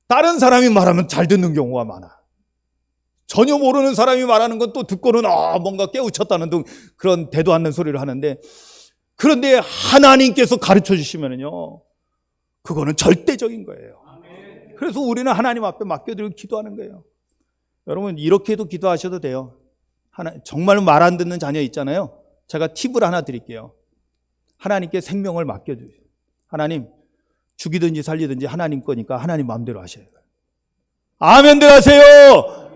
[SPEAKER 1] 다른 사람이 말하면 잘 듣는 경우가 많아. 전혀 모르는 사람이 말하는 건 또 듣고는 뭔가 깨우쳤다는 등 그런 대도 않는 소리를 하는데, 그런데 하나님께서 가르쳐 주시면요, 그거는 절대적인 거예요. 그래서 우리는 하나님 앞에 맡겨드리고 기도하는 거예요. 여러분 이렇게도 기도하셔도 돼요. 정말 말 안 듣는 자녀 있잖아요. 제가 팁을 하나 드릴게요. 하나님께 생명을 맡겨주세요. 하나님, 죽이든지 살리든지 하나님 거니까 하나님 마음대로 하셔야 돼요. 아멘들 하세요.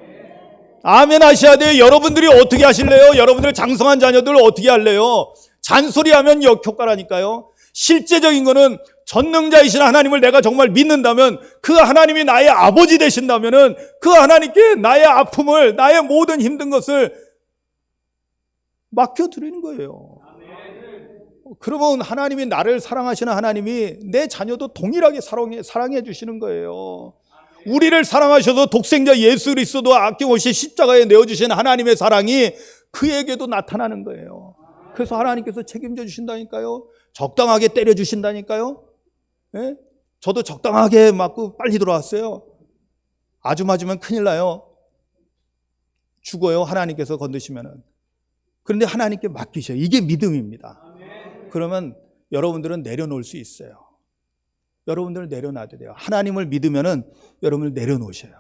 [SPEAKER 1] 아멘 하셔야 돼요. 여러분들이 어떻게 하실래요? 여러분들의 장성한 자녀들 어떻게 할래요? 잔소리하면 역효과라니까요. 실제적인 거는 전능자이신 하나님을 내가 정말 믿는다면, 그 하나님이 나의 아버지 되신다면은 그 하나님께 나의 아픔을, 나의 모든 힘든 것을 맡겨드리는 거예요. 그러면 하나님이 나를 사랑하시는 하나님이 내 자녀도 동일하게 사랑해 주시는 거예요. 우리를 사랑하셔서 독생자 예수 그리스도도 아낌없이 십자가에 내어주신 하나님의 사랑이 그에게도 나타나는 거예요. 그래서 하나님께서 책임져 주신다니까요. 적당하게 때려 주신다니까요. 예? 저도 적당하게 맞고 빨리 들어왔어요. 아주 맞으면 큰일 나요. 죽어요. 하나님께서 건드시면은. 그런데 하나님께 맡기셔요. 이게 믿음입니다. 그러면 여러분들은 내려놓을 수 있어요. 여러분들은 내려놔야 돼요. 하나님을 믿으면은 여러분을 내려놓으셔요.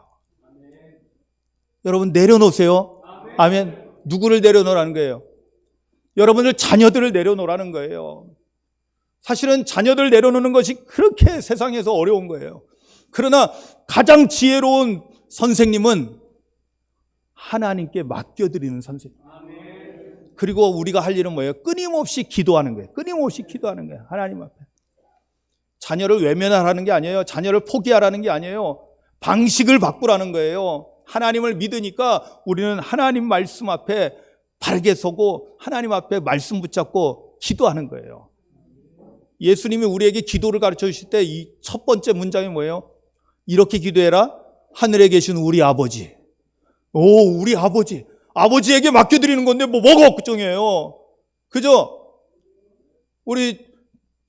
[SPEAKER 1] 여러분 내려놓으세요. 아멘. 누구를 내려놓으라는 거예요? 여러분들 자녀들을 내려놓으라는 거예요. 사실은 자녀들 내려놓는 것이 그렇게 세상에서 어려운 거예요. 그러나 가장 지혜로운 선생님은 하나님께 맡겨드리는 선생님. 그리고 우리가 할 일은 뭐예요? 끊임없이 기도하는 거예요. 끊임없이 기도하는 거예요. 하나님 앞에. 자녀를 외면하라는 게 아니에요. 자녀를 포기하라는 게 아니에요. 방식을 바꾸라는 거예요. 하나님을 믿으니까 우리는 하나님 말씀 앞에 바르게 서고 하나님 앞에 말씀 붙잡고 기도하는 거예요. 예수님이 우리에게 기도를 가르쳐 주실 때 이 첫 번째 문장이 뭐예요? 이렇게 기도해라. 하늘에 계신 우리 아버지. 우리 아버지. 아버지에게 맡겨드리는 건데 뭐가 걱정이에요. 그죠? 우리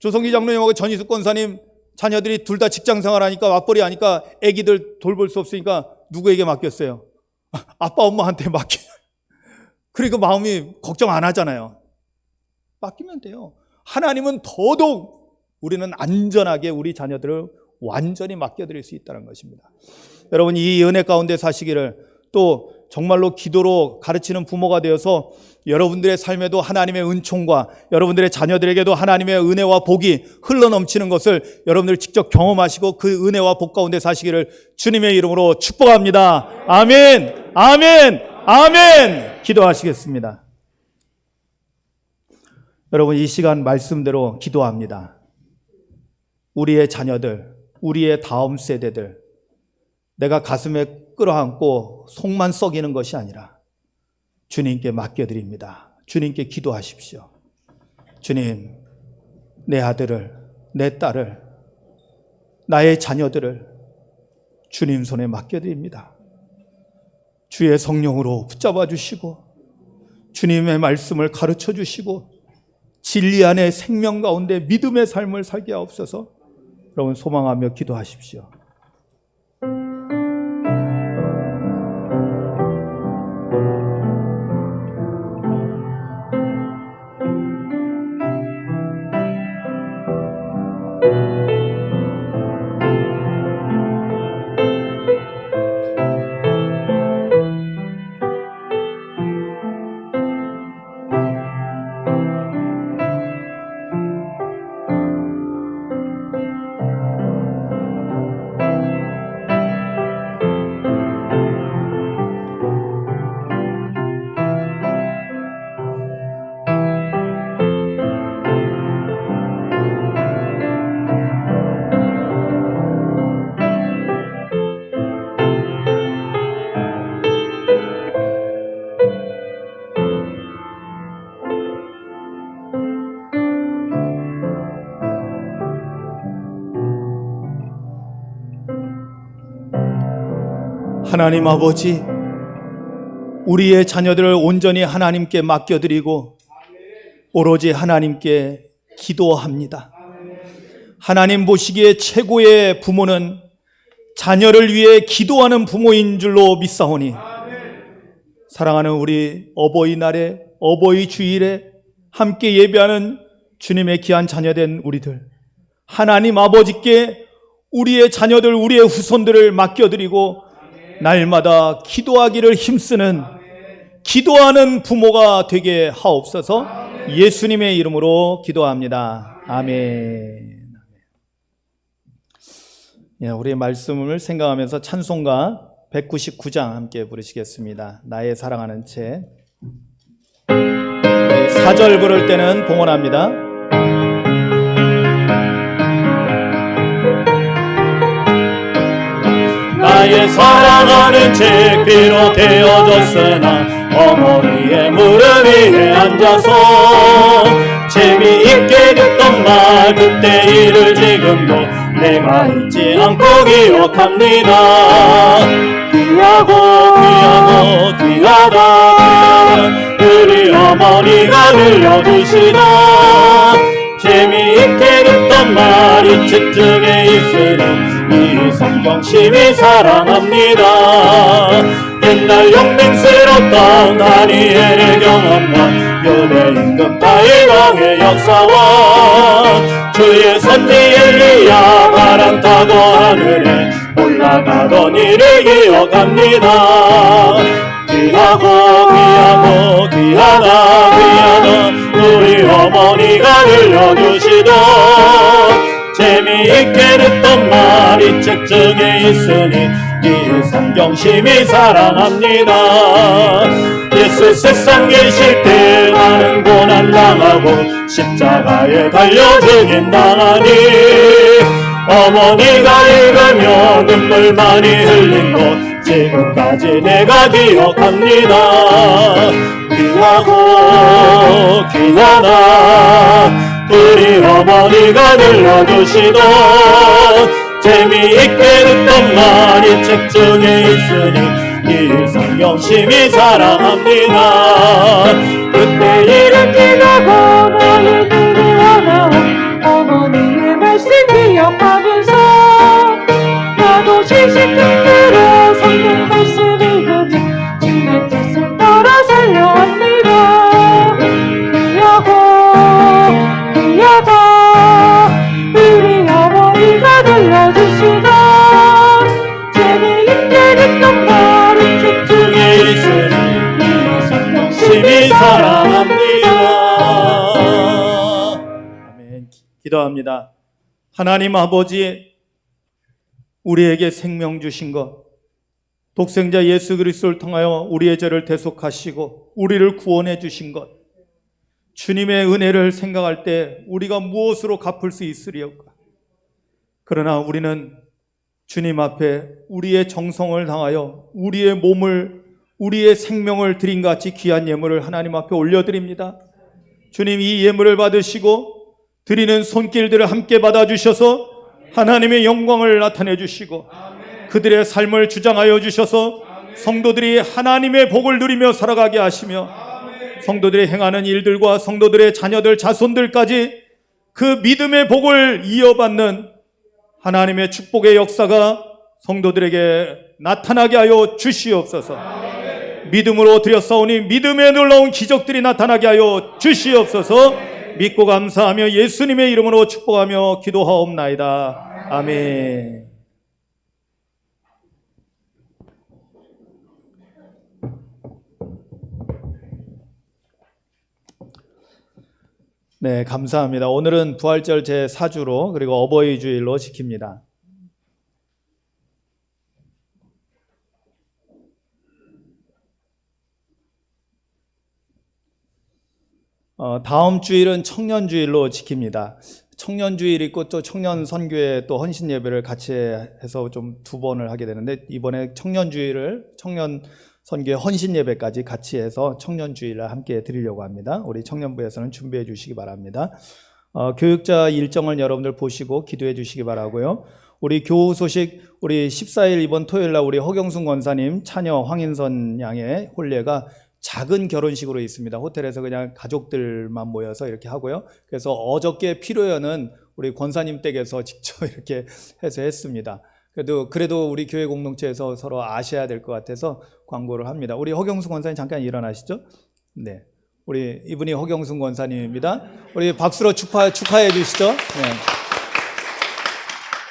[SPEAKER 1] 조성기 장로님하고 전희숙 권사님 자녀들이 둘 다 직장 생활하니까 맞벌이 하니까 애기들 돌볼 수 없으니까 누구에게 맡겼어요? 아빠 엄마한테 맡겨요. 그러니까 마음이 걱정 안 하잖아요. 맡기면 돼요. 하나님은 더더욱 우리는 안전하게 우리 자녀들을 완전히 맡겨드릴 수 있다는 것입니다. 여러분 이 은혜 가운데 사시기를, 또 정말로 기도로 가르치는 부모가 되어서 여러분들의 삶에도 하나님의 은총과 여러분들의 자녀들에게도 하나님의 은혜와 복이 흘러넘치는 것을 여러분들 직접 경험하시고 그 은혜와 복 가운데 사시기를 주님의 이름으로 축복합니다. 아멘, 아멘, 아멘. 기도하시겠습니다. 여러분 이 시간 말씀대로 기도합니다. 우리의 자녀들, 우리의 다음 세대들, 내가 가슴에 끌어안고 속만 썩이는 것이 아니라 주님께 맡겨드립니다. 주님께 기도하십시오. 주님, 내 아들을, 내 딸을, 나의 자녀들을 주님 손에 맡겨드립니다. 주의 성령으로 붙잡아 주시고 주님의 말씀을 가르쳐 주시고 진리 안에 생명 가운데 믿음의 삶을 살게 하옵소서. 여러분 소망하며 기도하십시오. 하나님 아버지, 우리의 자녀들을 온전히 하나님께 맡겨드리고 오로지 하나님께 기도합니다. 하나님 보시기에 최고의 부모는 자녀를 위해 기도하는 부모인 줄로 믿사오니 사랑하는 우리 어버이날에, 어버이 주일에 함께 예배하는 주님의 귀한 자녀된 우리들, 하나님 아버지께 우리의 자녀들, 우리의 후손들을 맡겨드리고 날마다 기도하기를 힘쓰는 기도하는 부모가 되게 하옵소서. 예수님의 이름으로 기도합니다. 아멘. 우리의 말씀을 생각하면서 찬송가 199장 함께 부르시겠습니다. 나의 사랑하는 채. 4절 부를 때는 봉헌합니다.
[SPEAKER 3] 나의 사랑하는 채 피로 되어졌으나 어머니의 무릎 위에 앉아서 재미있게 듣던 말 그때 일을 지금도 내가 잊지 않고 기억합니다. 귀하고 귀하고 귀하다 우리 어머니가 들려주시다. 재미있게 듣던 말이 책중에 있으니 이 성경 심히 사랑합니다. 옛날 영맹스럽던 다니엘의 경험과 유대 임금 다윗왕의 역사와 주의 선지 엘리야 바람 타고 하늘에 올라가던 일을 기억합니다. 귀하고 귀하고 귀하다 귀하다 우리 어머니가 들려주시던 재미있게 듣던 말이 책중에 있으니 이 성경 심히 사랑합니다. 예수 세상 계실 때 많은 고난 당하고 십자가에 달려 죽임당하니 어머니가 읽으며 눈물 많이 흘린 것 지금까지 내가 기억합니다. 귀하고 귀하다 우리 어머니가 들려주시던 재미있게 듣던 말이 책중에 있으니 이 성경 심히 사랑합니다. 그때 일을 지나고 나의 눈이 환하고 어머니의 말씀 기억하면서 나도 시시히 들어 성경 말씀 읽으며 주의 뜻을 따라 살려합니다. 귀하고 귀하다 우리 어머니가 들려주시던 재미있게 듣던 말은 책중에 있으니 이 성경 심히 사랑합니다.
[SPEAKER 1] 아멘. 기도합니다. 하나님 아버지, 우리에게 생명 주신 것, 독생자 예수 그리스도를 통하여 우리의 죄를 대속하시고 우리를 구원해 주신 것, 주님의 은혜를 생각할 때 우리가 무엇으로 갚을 수 있으리까? 그러나 우리는 주님 앞에 우리의 정성을 다하여 우리의 몸을, 우리의 생명을 드림같이 귀한 예물을 하나님 앞에 올려드립니다. 주님, 이 예물을 받으시고 드리는 손길들을 함께 받아주셔서 하나님의 영광을 나타내 주시고 그들의 삶을 주장하여 주셔서 성도들이 하나님의 복을 누리며 살아가게 하시며 성도들이 행하는 일들과 성도들의 자녀들, 자손들까지 그 믿음의 복을 이어받는 하나님의 축복의 역사가 성도들에게 나타나게 하여 주시옵소서. 믿음으로 드렸사오니 믿음에 놀라운 기적들이 나타나게 하여 주시옵소서. 믿고 감사하며 예수님의 이름으로 축복하며 기도하옵나이다. 아멘. 네, 감사합니다. 오늘은 부활절 제4주로 그리고 어버이 주일로 지킵니다. 다음 주일은 청년주일로 지킵니다. 청년주일 있고 또 청년선교회 또 헌신예배를 같이 해서 좀 2번을 하게 되는데 이번에 청년주일을 청년선교회 헌신예배까지 같이 해서 청년주일을 함께 드리려고 합니다. 우리 청년부에서는 준비해 주시기 바랍니다. 교육자 일정을 여러분들 보시고 기도해 주시기 바라고요. 우리 교우 소식, 우리 14일 이번 토요일 날 우리 허경순 권사님 차녀 황인선 양의 혼례가 작은 결혼식으로 있습니다. 호텔에서 그냥 가족들만 모여서 이렇게 하고요. 그래서 어저께 피로연은 우리 권사님 댁에서 직접 이렇게 해서 했습니다. 그래도 우리 교회 공동체에서 서로 아셔야 될 것 같아서 광고를 합니다. 우리 허경순 권사님 잠깐 일어나시죠. 네, 우리 이분이 허경순 권사님입니다. 우리 박수로 축하해 주시죠. 네.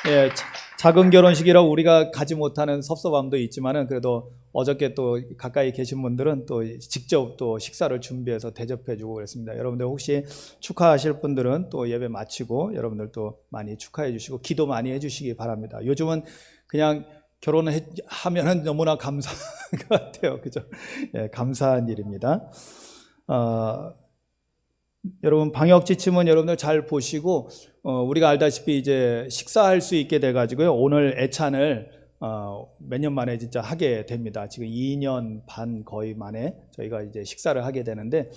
[SPEAKER 1] 예, 작은 결혼식이라고 우리가 가지 못하는 섭섭함도 있지만은 그래도 어저께 또 가까이 계신 분들은 또 직접 또 식사를 준비해서 대접해주고 그랬습니다. 여러분들 혹시 축하하실 분들은 또 예배 마치고 여러분들 또 많이 축하해 주시고 기도 많이 해주시기 바랍니다. 요즘은 그냥 결혼을 하면은 너무나 감사한 것 같아요. 그죠? 예, 감사한 일입니다. 여러분 방역 지침은 여러분들 잘 보시고 우리가 알다시피 이제 식사할 수 있게 돼 가지고요. 오늘 애찬을 몇 년 만에 진짜 하게 됩니다. 지금 2년 반 거의 만에 저희가 이제 식사를 하게 되는데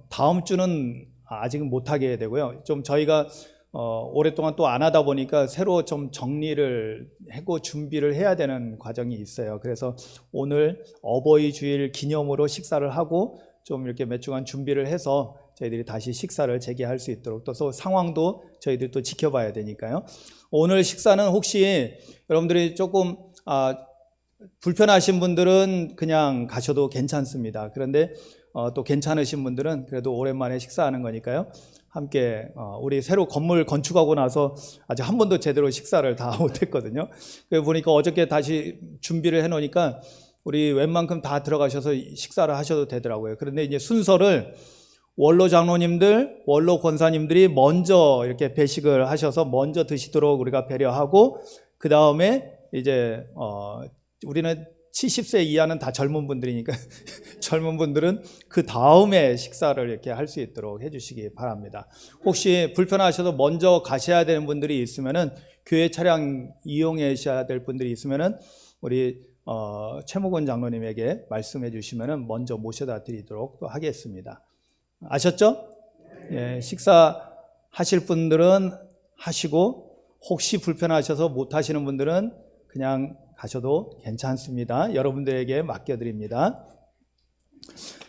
[SPEAKER 1] 다음 주는 아직은 못 하게 되고요. 좀 저희가 오랫동안 또 안 하다 보니까 새로 좀 정리를 하고 준비를 해야 되는 과정이 있어요. 그래서 오늘 어버이 주일 기념으로 식사를 하고 좀 이렇게 몇 주간 준비를 해서 저희들이 다시 식사를 재개할 수 있도록 또 상황도 저희들이 또 지켜봐야 되니까요. 오늘 식사는 혹시 여러분들이 조금 불편하신 분들은 그냥 가셔도 괜찮습니다. 그런데 또 괜찮으신 분들은 그래도 오랜만에 식사하는 거니까요. 함께 우리 새로 건물 건축하고 나서 아직 한 번도 제대로 식사를 다 못했거든요. 그래서 보니까 어저께 다시 준비를 해놓으니까 우리 웬만큼 다 들어가셔서 식사를 하셔도 되더라고요. 그런데 이제 순서를 원로 장로님들, 원로 권사님들이 먼저 이렇게 배식을 하셔서 먼저 드시도록 우리가 배려하고 그 다음에 이제 우리는 70세 이하는 다 젊은 분들이니까 젊은 분들은 그 다음에 식사를 이렇게 할 수 있도록 해주시기 바랍니다. 혹시 불편하셔서 먼저 가셔야 되는 분들이 있으면은 교회 차량 이용하셔야 될 분들이 있으면은 우리 최무곤 장로님에게 말씀해 주시면은 먼저 모셔다 드리도록 또 하겠습니다. 아셨죠? 예, 식사하실 분들은 하시고 혹시 불편하셔서 못 하시는 분들은 그냥 가셔도 괜찮습니다. 여러분들에게 맡겨드립니다.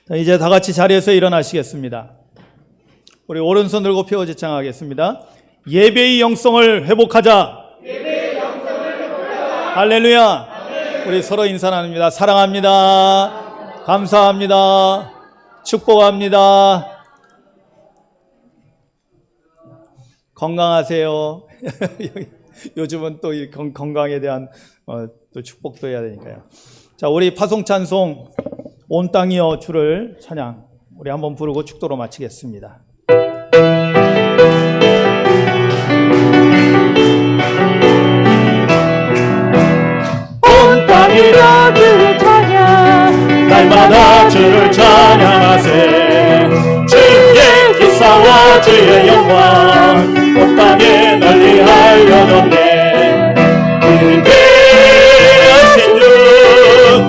[SPEAKER 1] 자, 이제 다 같이 자리에서 일어나시겠습니다. 우리 오른손 들고 펴 제창하겠습니다. 예배의 영성을 회복하자. 할렐루야. 우리 서로 인사 나눕니다. 사랑합니다. 감사합니다. 축복합니다. 건강하세요. 요즘은 또 이 건강에 대한 또 축복도 해야 되니까요. 자, 우리 파송찬송 온 땅이여 주를 찬양 우리 한번 부르고 축도로 마치겠습니다.
[SPEAKER 3] 온 땅이여 주를 찬양 날마다 주를 찬양하세 주의 기사와 주의 영광 온 땅에 널리 알려졌네 위대하신 주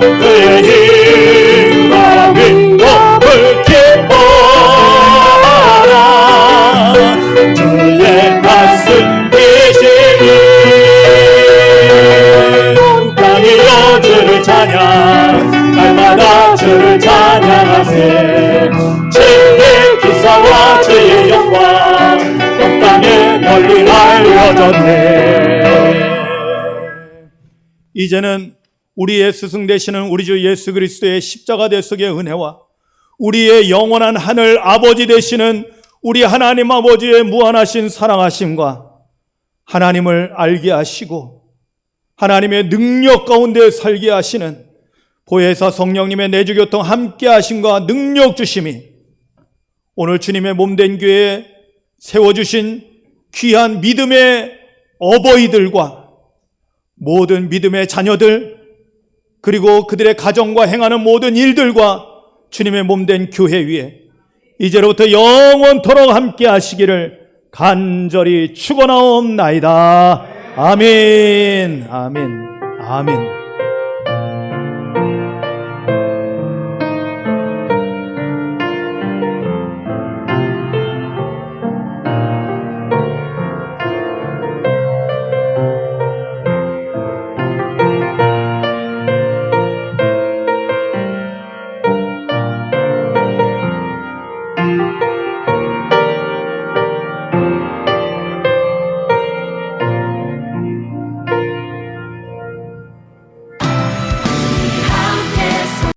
[SPEAKER 3] 그의 힘과 능력을 기뻐하라 주의 가슴 비시니 온 땅이여 주를 찬양 날마다 주를 찬양하세 주의 기사와 주의 영광 온 땅에 널리 알려졌네.
[SPEAKER 1] 이제는 우리의 스승 되시는 우리 주 예수 그리스도의 십자가 대속의 은혜와 우리의 영원한 하늘 아버지 되시는 우리 하나님 아버지의 무한하신 사랑하심과 하나님을 알게 하시고 하나님의 능력 가운데 살게 하시는 보혜사 성령님의 내주교통 함께 하심과 능력 주심이 오늘 주님의 몸된 교회에 세워주신 귀한 믿음의 어버이들과 모든 믿음의 자녀들 그리고 그들의 가정과 행하는 모든 일들과 주님의 몸된 교회 위에 이제로부터 영원토록 함께 하시기를 간절히 축원하옵나이다. 아멘. 아멘. 아멘.